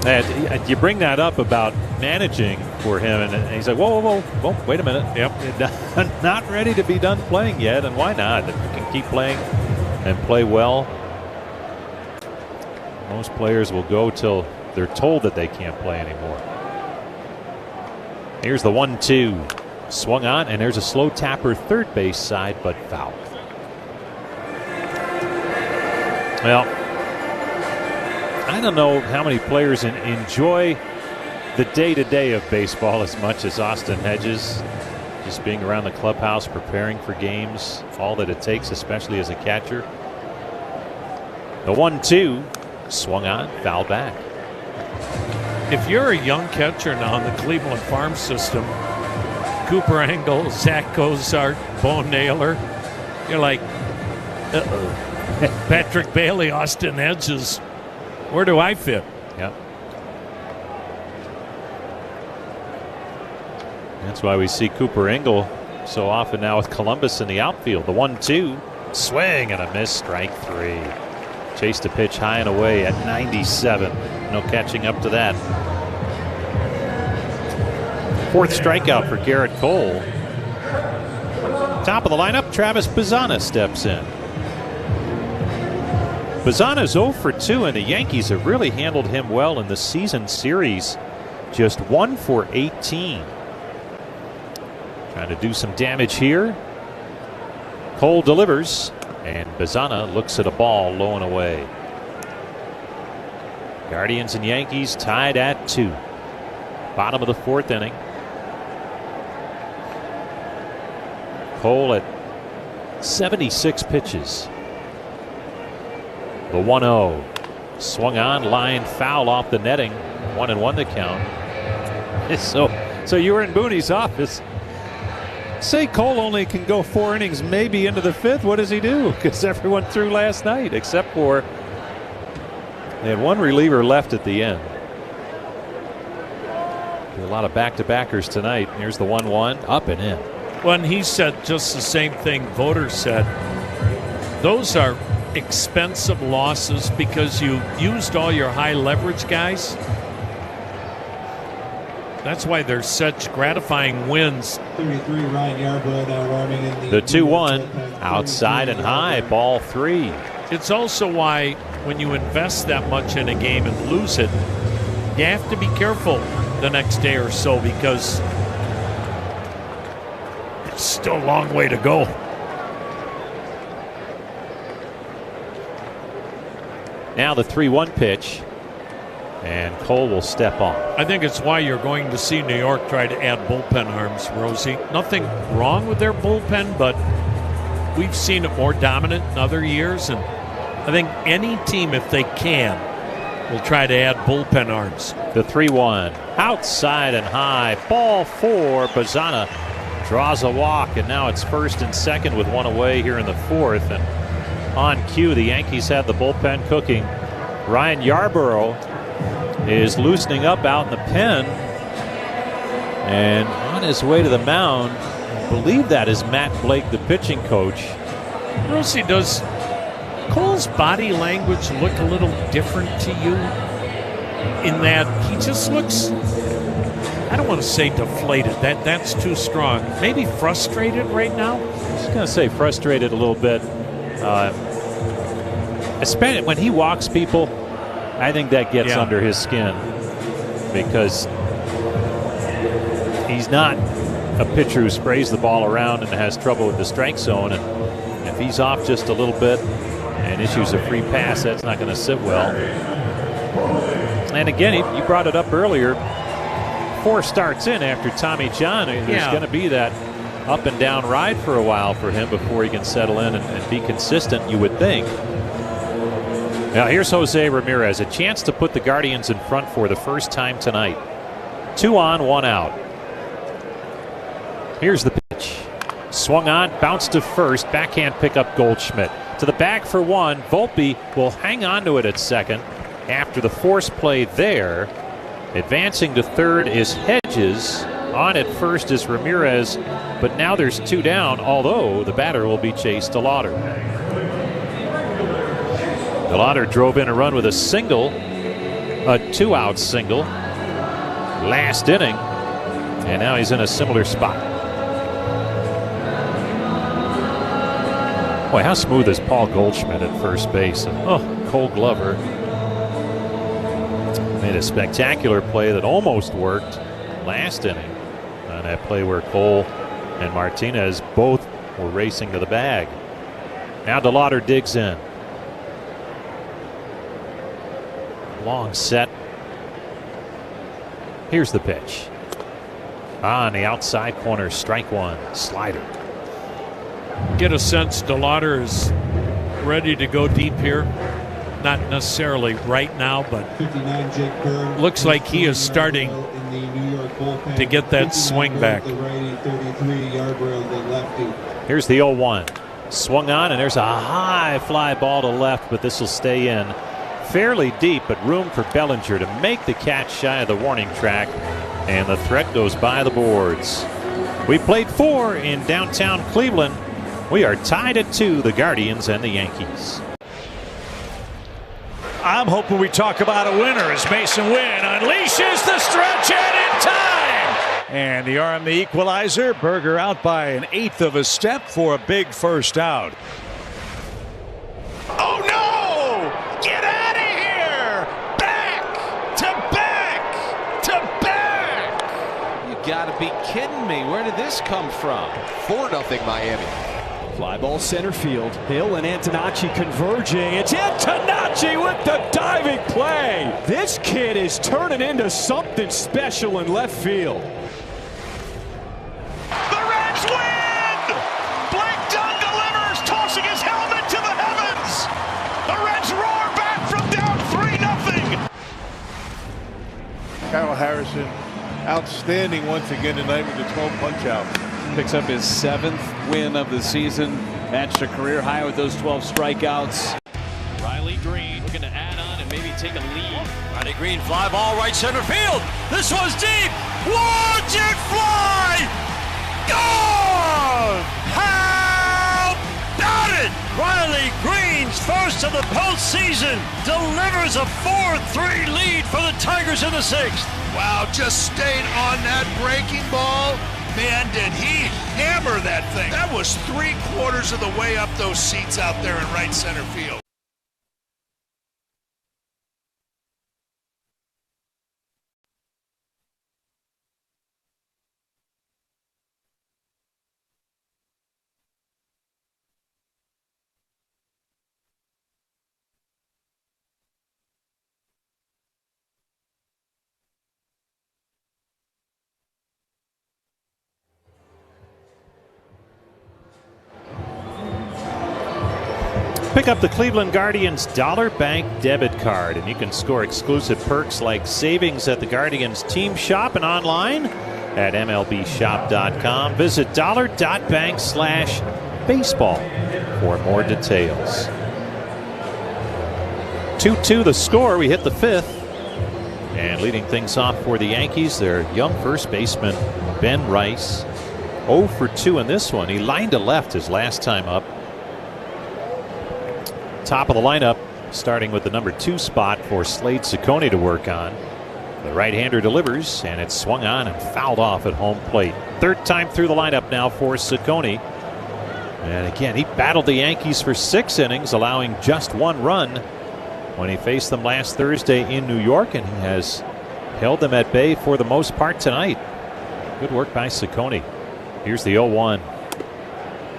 And you bring that up about managing for him, and he's like, whoa, wait a minute. Yep. Not ready to be done playing yet, and why not? If you can keep playing and play well, most players will go till they're told that they can't play anymore. Here's the 1-2. Swung on, and there's a slow tapper third base side, but foul. Well, I don't know how many players enjoy the day-to-day of baseball as much as Austin Hedges. Just being around the clubhouse, preparing for games, all that it takes, especially as a catcher. The 1-2, swung on, fouled back. If you're a young catcher now in the Cleveland farm system, Cooper Engel, Zach Cozart, Bo Naylor, you're like, uh-oh. Patrick Bailey, Austin Hedges, where do I fit? Yeah. That's why we see Cooper Engel so often now with Columbus in the outfield. The 1-2, swing and a miss, strike three. Chased a pitch high and away at 97. No catching up to that. Fourth strikeout for Garrett Cole. Top of the lineup, Travis Bazzana steps in. Bazzana's 0 for 2, and the Yankees have really handled him well in the season series. Just 1 for 18. Trying to do some damage here. Cole delivers, and Bazzana looks at a ball low and away. Guardians and Yankees tied at 2. Bottom of the fourth inning. Cole at 76 pitches. The 1-0. Swung on, line foul off the netting. 1-1 the count. So you were in Booney's office. Say Cole only can go 4 innings, maybe into the 5th. What does he do? Because everyone threw last night, except for they had 1 reliever left at the end. A lot of back-to-backers tonight. Here's the 1-1, up and in. When he said just the same thing Voter said, those are expensive losses because you used all your high leverage guys. That's why they're such gratifying wins. 33, Ryan Yarbrough now warming in the 2-1, outside and high, ball 3. It's also why when you invest that much in a game and lose it, you have to be careful the next day or so because it's still a long way to go. Now the 3-1 pitch. And Cole will step on. I think it's why you're going to see New York try to add bullpen arms, Rosie. Nothing wrong with their bullpen, but we've seen it more dominant in other years. And I think any team, if they can, will try to add bullpen arms. The 3-1, outside and high, ball 4. Bazana draws a walk, and now it's first and second with 1 away here in the 4th. And on cue, the Yankees had the bullpen cooking. Ryan Yarbrough is loosening up out in the pen, and on his way to the mound, I believe that is Matt Blake, the pitching coach. Rosie, does Cole's body language look a little different to you in that he just looks, I don't want to say deflated, that's too strong, maybe frustrated right now? I was going to say frustrated a little bit, especially when he walks people. I think that gets under his skin because he's not a pitcher who sprays the ball around and has trouble with the strike zone. And if he's off just a little bit and issues a free pass, that's not going to sit well. And again, you brought it up earlier, 4 starts in after Tommy John. There's going to be that up and down ride for a while for him before he can settle in and be consistent, you would think. Now here's Jose Ramirez, a chance to put the Guardians in front for the first time tonight. 2 on, 1 out. Here's the pitch. Swung on, bounced to first, backhand pickup Goldschmidt. To the bag for 1, Volpe will hang on to it at second after the force play there. Advancing to third is Hedges. On at first is Ramirez, but now there's 2 down, although the batter will be Chase DeLauter. DeLauter drove in a run with a single, a 2-out single last inning, and now he's in a similar spot. Boy, how smooth is Paul Goldschmidt at first base? And, Cole Glover made a spectacular play that almost worked last inning on that play where Cole and Martinez both were racing to the bag. Now DeLauter digs in. Long set. Here's the pitch. On the outside corner, strike 1, slider. Get a sense DeLauter is ready to go deep here. Not necessarily right now, but looks like he is starting to get that swing back. Here's the 0-1. Swung on, and there's a high fly ball to left, but this will stay in. Fairly deep, but room for Bellinger to make the catch shy of the warning track, and the threat goes by the boards. We played 4 in downtown Cleveland. We are tied at 2, the Guardians and the Yankees. I'm hoping we talk about a winner as Mason Wynn unleashes the stretch and in time. And the arm, the equalizer. Berger out by 1/8 of a step for a big first out. Oh no! Get out of here! Back to back to back! You gotta be kidding me. Where did this come from? 4-0 Miami. Fly ball center field. Hill and Antonacci converging. It's Antonacci with the diving play. This kid is turning into something special in left field. The Reds win! Blake Dunn delivers, tossing his helmet to the heavens. The Reds roar Kyle Harrison, outstanding once again tonight with the 12 punch-outs. Picks up his 7th win of the season. Matched a career high with those 12 strikeouts. Riley Green looking to add on and maybe take a lead. Riley Green, fly ball right center field. This one's deep. Watch it fly! Gone! How about it? Riley Green's first of the postseason delivers a 4-3 lead for the Tigers in the 6th. Wow, just staying on that breaking ball. Man, did he hammer that thing. That was 3/4 of the way up those seats out there in right center field. Pick up the Cleveland Guardians Dollar Bank debit card, and you can score exclusive perks like savings at the Guardians team shop and online at MLBshop.com. Visit dollar.bank/baseball for more details. 2-2 the score. We hit the 5th. And leading things off for the Yankees, their young first baseman, Ben Rice. 0 for 2 in this one. He lined to left his last time up. Top of the lineup, starting with the number 2 spot for Slade Ciccone to work on. The right-hander delivers, and it's swung on and fouled off at home plate. 3rd time through the lineup now for Ciccone. And again, he battled the Yankees for 6 innings, allowing just 1 run when he faced them last Thursday in New York, and he has held them at bay for the most part tonight. Good work by Ciccone. Here's the 0-1.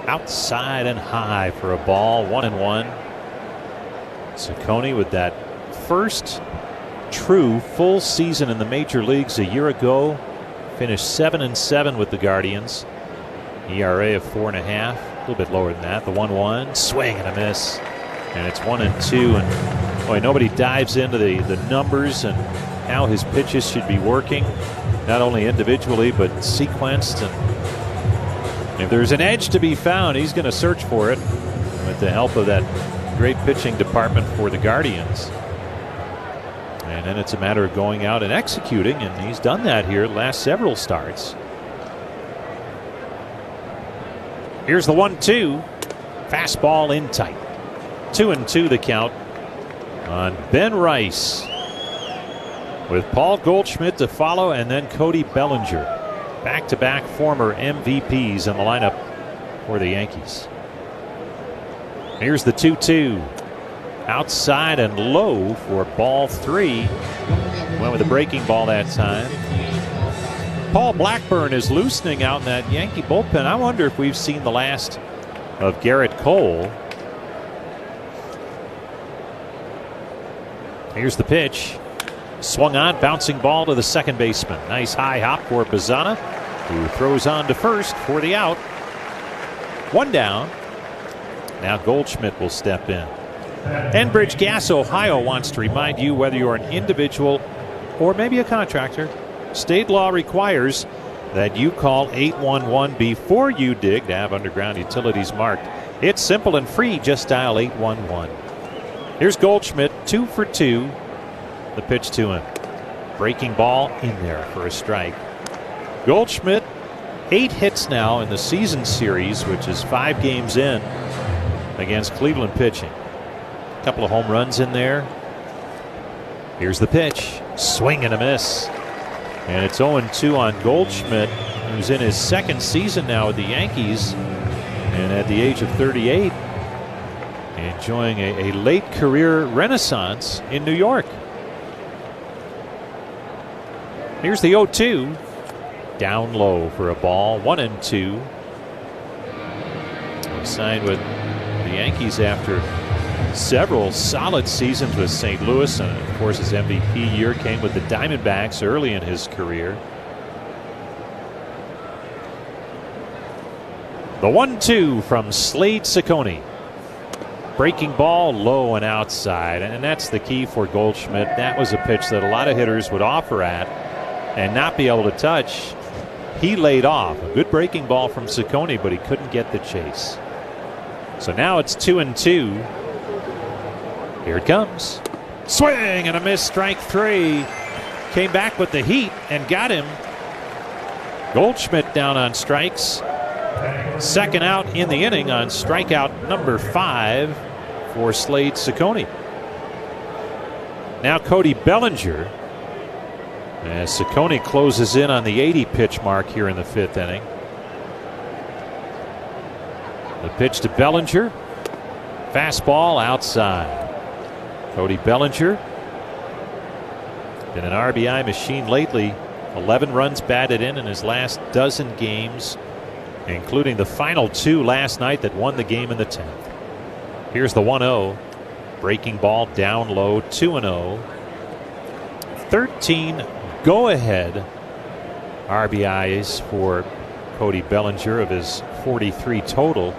Outside and high for a ball, 1-1. Ciccone with that first true full season in the major leagues a year ago. Finished 7-7 with the Guardians. ERA of 4.5, a little bit lower than that. The 1-1, swing and a miss. And it's 1-2. And boy, nobody dives into the numbers and how his pitches should be working, not only individually but sequenced. And if there's an edge to be found, he's going to search for it with the help of that great pitching department for the Guardians. And then it's a matter of going out and executing, and he's done that here the last several starts. Here's the 1-2. Fastball in tight. 2-2 the count on Ben Rice, with Paul Goldschmidt to follow, and then Cody Bellinger. Back-to-back former MVPs in the lineup for the Yankees. Here's the 2-2. Outside and low for ball 3. Went with a breaking ball that time. Paul Blackburn is loosening out in that Yankee bullpen. I wonder if we've seen the last of Garrett Cole. Here's the pitch. Swung on, bouncing ball to the second baseman. Nice high hop for Bazzana, who throws on to first for the out. 1 down. Now Goldschmidt will step in. Enbridge Gas Ohio wants to remind you, whether you're an individual or maybe a contractor, state law requires that you call 811 before you dig to have underground utilities marked. It's simple and free. Just dial 811. Here's Goldschmidt, 2 for 2. The pitch to him. Breaking ball in there for a strike. Goldschmidt, 8 hits now in the season series, which is 5 games in against Cleveland pitching. A couple of home runs in there. Here's the pitch. Swing and a miss. And it's 0-2 on Goldschmidt, who's in his 2nd season now with the Yankees, and at the age of 38, enjoying a late career renaissance in New York. Here's the 0-2. Down low for a ball, 1-2. He signed with the Yankees after several solid seasons with St. Louis, and of course his MVP year came with the Diamondbacks early in his career. The 1-2 from Slade Ciccone. Breaking ball low and outside, and that's the key for Goldschmidt. That was a pitch that a lot of hitters would offer at. and not be able to touch. He laid off. A good breaking ball from Ciccone, but he couldn't get the chase. So now it's 2-2. Here it comes. Swing and a miss, strike 3. Came back with the heat and got him. Goldschmidt down on strikes. Second out in the inning on strikeout number 5 for Slade Ciccone. Now Cody Bellinger, as Ciccone closes in on the 80 pitch mark here in the 5th inning. The pitch to Bellinger. Fastball outside. Cody Bellinger, been an RBI machine lately. 11 runs batted in his last dozen games, including the final 2 last night that won the game in the 10th. Here's the 1-0. Breaking ball down low, 2-0. 13 go-ahead RBIs for Cody Bellinger of his 43 total.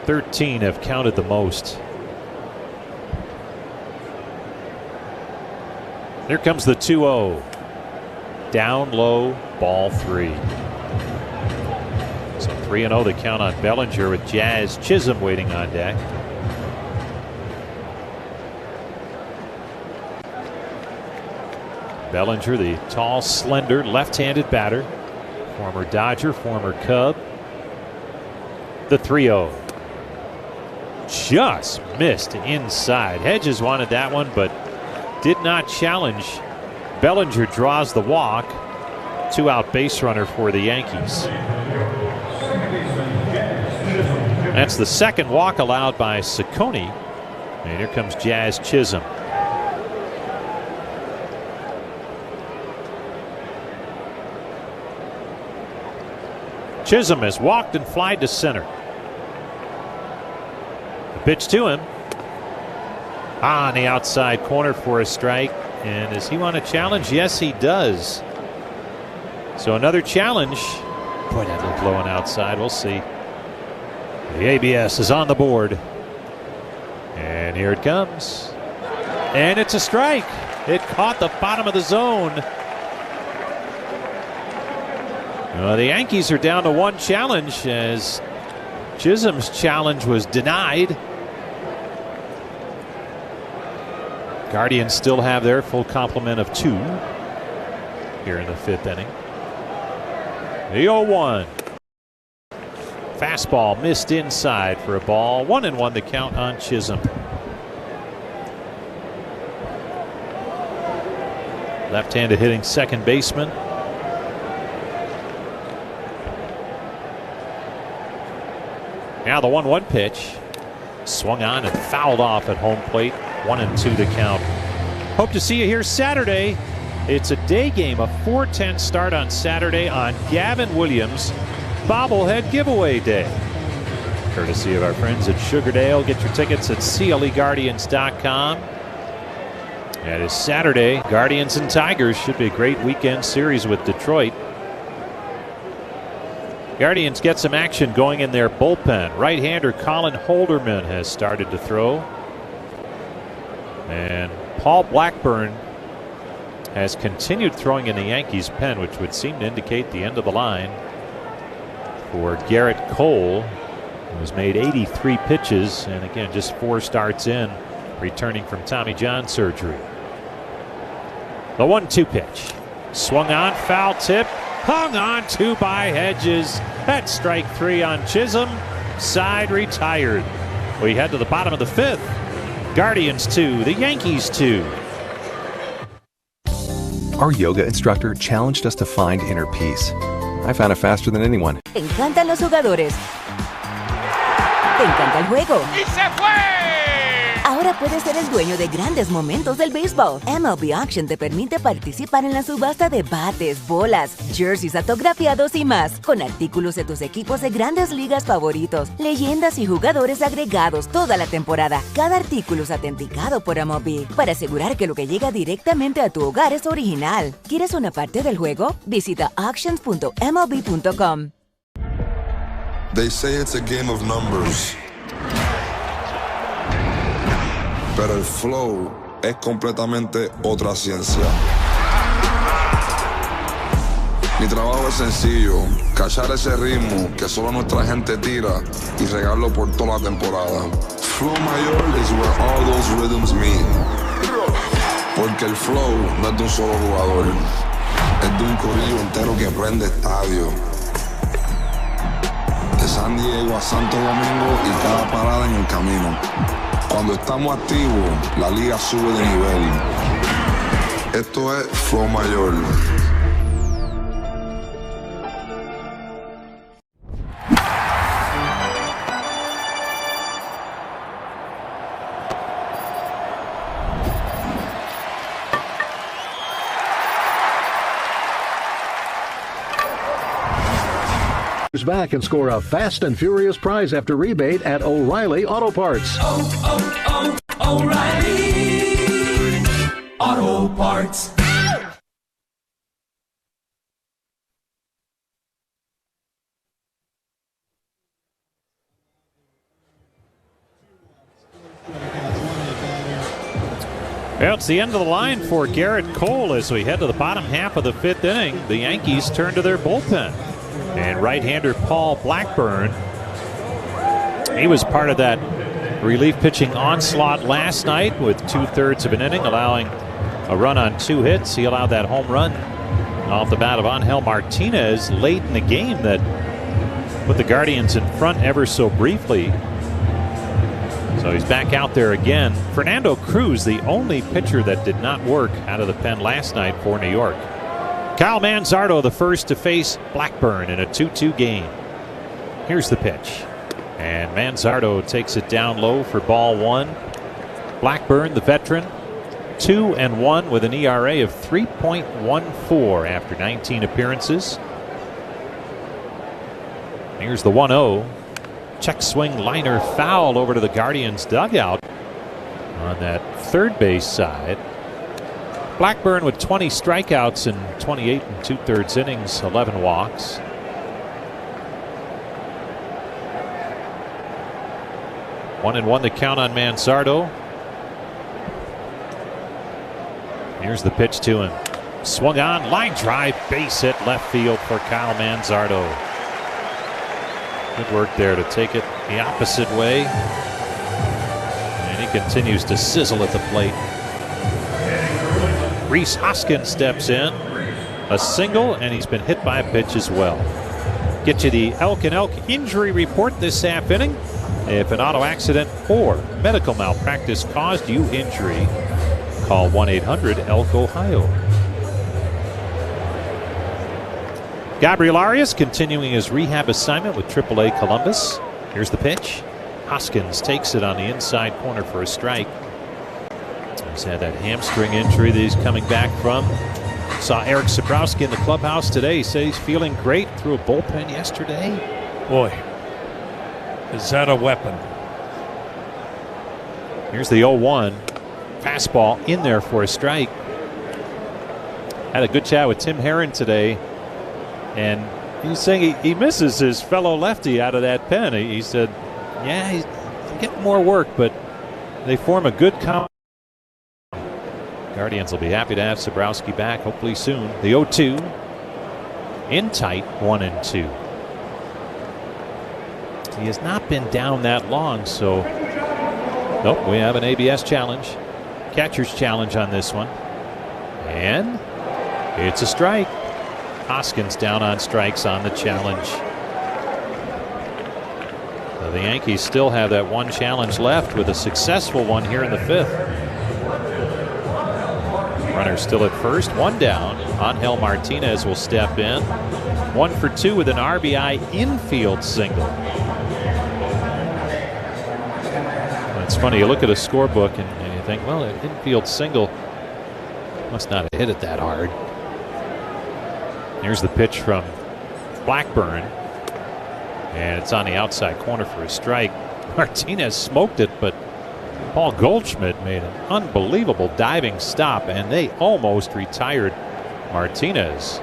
13 have counted the most. Here comes the 2-0. Down low, ball 3. So 3-0 to count on Bellinger with Jazz Chisholm waiting on deck. Bellinger, the tall, slender, left-handed batter. Former Dodger, former Cub. The 3-0. Just missed inside. Hedges wanted that one, but did not challenge. Bellinger draws the walk. 2-out base runner for the Yankees. That's the second walk allowed by Ciccone. And here comes Jazz Chisholm. Chisholm has walked and flied to center. The pitch to him. On the outside corner for a strike. And does he want a challenge? Yes, he does. So another challenge. Boy, that looked low and outside. We'll see. The ABS is on the board. And here it comes. And it's a strike. It caught the bottom of the zone. The Yankees are down to 1 challenge as Chisholm's challenge was denied. Guardians still have their full complement of 2 here in the 5th inning. The 0-1. Fastball missed inside for a ball. 1-1 to count on Chisholm. Left-handed hitting second baseman. Now the 1-1 pitch. Swung on and fouled off at home plate. 1-2 to count. Hope to see you here Saturday. It's a day game, a 4:10 start on Saturday on Gavin Williams' bobblehead giveaway day. Courtesy of our friends at Sugardale. Get your tickets at CLEGuardians.com. It is Saturday. Guardians and Tigers should be a great weekend series with Detroit. Guardians get some action going in their bullpen. Right-hander Colin Holderman has started to throw. And Paul Blackburn has continued throwing in the Yankees' pen, which would seem to indicate the end of the line for Garrett Cole, who has made 83 pitches, and again, just 4 starts in, returning from Tommy John surgery. The 1-2 pitch. Swung on, foul tip, hung on to by Hedges. That's strike 3 on Chisholm. Side retired. We head to the bottom of the 5th. Guardians 2, the Yankees 2. Our yoga instructor challenged us to find inner peace. I found it faster than anyone. Te encantan los jugadores. Te encanta el juego. ¡Y se fue! Ahora puedes ser el dueño de grandes momentos del béisbol. MLB Auction te permite participar en la subasta de bates, bolas, jerseys autografiados y más, con artículos de tus equipos de grandes ligas favoritos, leyendas y jugadores agregados toda la temporada. Cada artículo es autenticado por MLB para asegurar que lo que llega directamente a tu hogar es original. ¿Quieres una parte del juego? Visita auctions.mlb.com. They say it's a game of numbers. Pero el flow es completamente otra ciencia. Mi trabajo es sencillo, cachar ese ritmo que solo nuestra gente tira y regarlo por toda la temporada. Flow mayor is where all those rhythms meet. Porque el flow no es de un solo jugador, es de un corillo entero que prende estadio. De San Diego a Santo Domingo y cada parada en el camino. Cuando estamos activos, la liga sube de nivel. Esto es Flow Mayor. Back and score a fast and furious prize after rebate at O'Reilly Auto Parts. O'Reilly Auto Parts. Well, it's the end of the line for Garrett Cole as we head to the bottom half of the fifth inning. The Yankees turn to their bullpen. And right-hander Paul Blackburn, he was part of that relief pitching onslaught last night with 2/3 of an inning, allowing a run on 2 hits. He allowed that home run off the bat of Angel Martinez late in the game that put the Guardians in front ever so briefly. So he's back out there again. Fernando Cruz, the only pitcher that did not work out of the pen last night for New York. Kyle Manzardo, the first to face Blackburn in a 2-2 game. Here's the pitch. And Manzardo takes it down low for ball 1. Blackburn, the veteran, 2-1 with an ERA of 3.14 after 19 appearances. Here's the 1-0. Check swing liner foul over to the Guardians dugout on that third base side. Blackburn with 20 strikeouts in 28 2/3 innings, 11 walks. One and one the count on Manzardo. Here's the pitch to him. Swung on, line drive, base hit left field for Kyle Manzardo. Good work there to take it the opposite way. And he continues to sizzle at the plate. Rhys Hoskins steps in. A single, and he's been hit by a pitch as well. Get you the Elk and Elk injury report this half inning. If an auto accident or medical malpractice caused you injury, call 1-800-ELK-OHIO. Gabriel Arias continuing his rehab assignment with AAA Columbus. Here's the pitch. Hoskins takes it on the inside corner for a strike. He's had that hamstring injury that he's coming back from. Saw Eric Sabrowski in the clubhouse today. He said he's feeling great. Threw a bullpen yesterday. Boy, is that a weapon. Here's the 0-1. Fastball in there for a strike. Had a good chat with Tim Herron today. And he's saying he misses his fellow lefty out of that pen. He said, yeah, he's getting more work, but they form a good combo. Guardians will be happy to have Sabrowski back, hopefully soon. The 0-2 in tight, 1-2. He has not been down that long, so nope, we have an ABS challenge. Catcher's challenge on this one. And it's a strike. Hoskins down on strikes on the challenge. So the Yankees still have that one challenge left with a successful one here in the fifth. Runner still at first, one down. Angel Martinez will step in. 1 for 2 with an RBI infield single. It's funny, you look at a scorebook and you think, well, an infield single must not have hit it that hard. Here's the pitch from Blackburn. And it's on the outside corner for a strike. Martinez smoked it, but Paul Goldschmidt made an unbelievable diving stop, and they almost retired Martinez.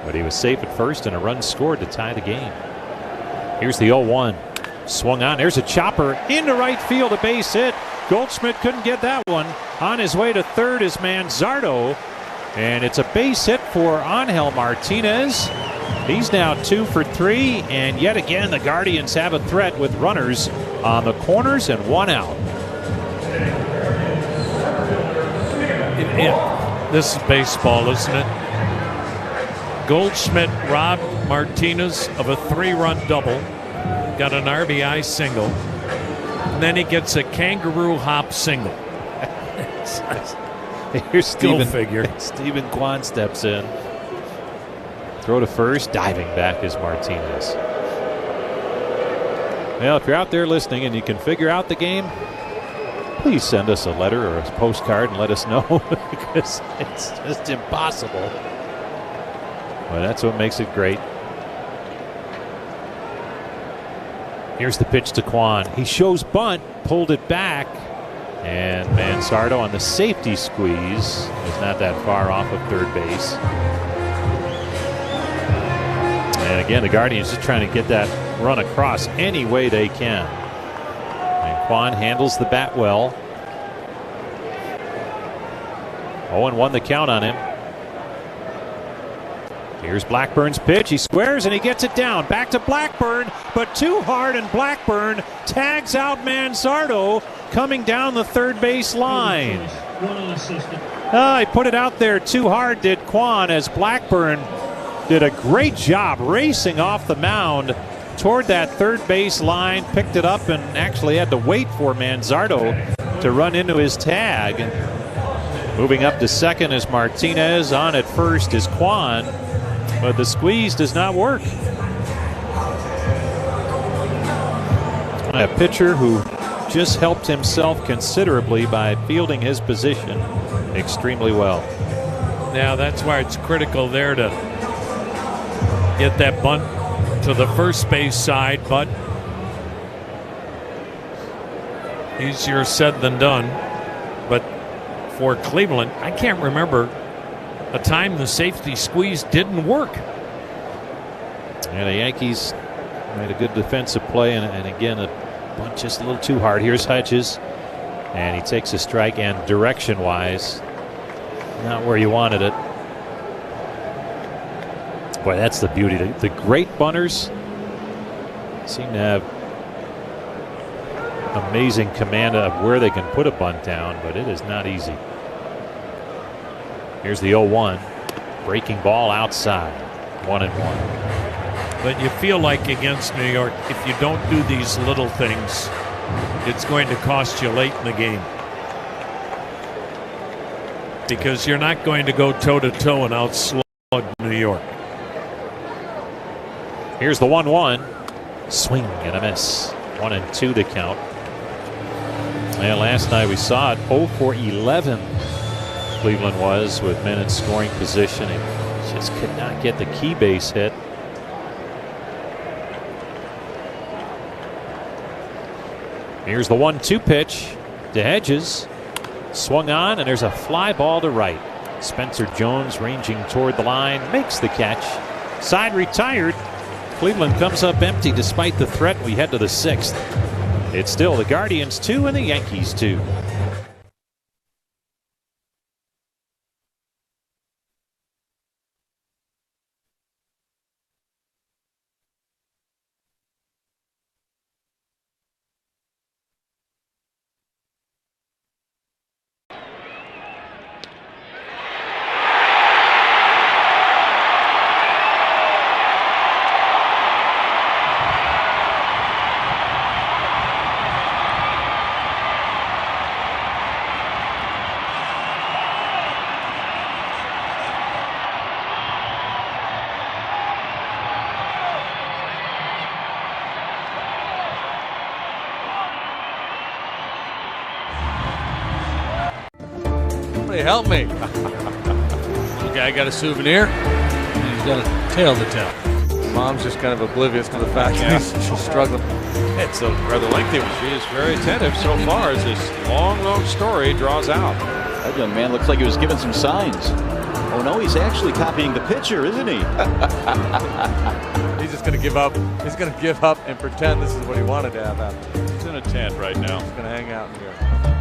But he was safe at first, and a run scored to tie the game. Here's the 0-1. Swung on. There's a chopper into right field, a base hit. Goldschmidt couldn't get that one. On his way to third is Manzardo. And it's a base hit for Angel Martinez. He's now 2 for 3, and yet again the Guardians have a threat with runners on the corners and 1 out. This is baseball, isn't it? Goldschmidt robbed Martinez of a 3-run double, got an RBI single, and then he gets a kangaroo hop single. Here's Stephen Kwan steps in. Throw to first, diving back is Martinez. Well, if you're out there listening and you can figure out the game, please send us a letter or a postcard and let us know, because it's just impossible. But that's what makes it great. Here's the pitch to Kwan. He shows bunt, pulled it back, and Mansardo on the safety squeeze is not that far off of third base. And again, the Guardians just trying to get that run across any way they can. And Kwan handles the bat well. 0-1 the count on him. Here's Blackburn's pitch. He squares and he gets it down. Back to Blackburn, but too hard, and Blackburn tags out Mansardo coming down the third base line. He put it out there too hard, did Kwan, as Blackburn did a great job racing off the mound toward that third base line, picked it up, and actually had to wait for Mansardo to run into his tag. Moving up to second is Martinez. On at first is Kwan, but the squeeze does not work. A pitcher who just helped himself considerably by fielding his position extremely well. Now that's why it's critical there to get that bunt to the first base side, but easier said than done. But for Cleveland, I can't remember a time the safety squeeze didn't work. And the Yankees made a good defensive play, and again, a bunt just a little too hard. Here's Hutchins, and he takes a strike, and direction-wise, not where you wanted it. Boy, that's the beauty. The great bunters seem to have amazing command of where they can put a bunt down, but it is not easy. Here's the 0-1. Breaking ball outside. 1-1. But you feel like against New York, if you don't do these little things, it's going to cost you late in the game. Because you're not going to go toe-to-toe and outslug New York. Here's the 1-1. Swing and a miss. 1-2 to count. And last night we saw it. 0 for 11 Cleveland was with men in scoring position, and just could not get the key base hit. Here's the 1-2 pitch to Hedges. Swung on, and there's a fly ball to right. Spencer Jones ranging toward the line, makes the catch. Side retired. Cleveland comes up empty despite the threat. We head to the 6th. It's still the Guardians 2 and the Yankees 2. Help me. Okay, I got a souvenir, and he's got a tale to tell. Mom's just kind of oblivious to the fact that she's struggling. It's a rather lengthy one. She is very attentive so far as this long story draws out. That young man looks like he was given some signs. Oh no, he's actually copying the pitcher, isn't he? He's just going to give up. He's going to give up and pretend this is what he wanted to have happen. He's in a tent right now. He's going to hang out in here.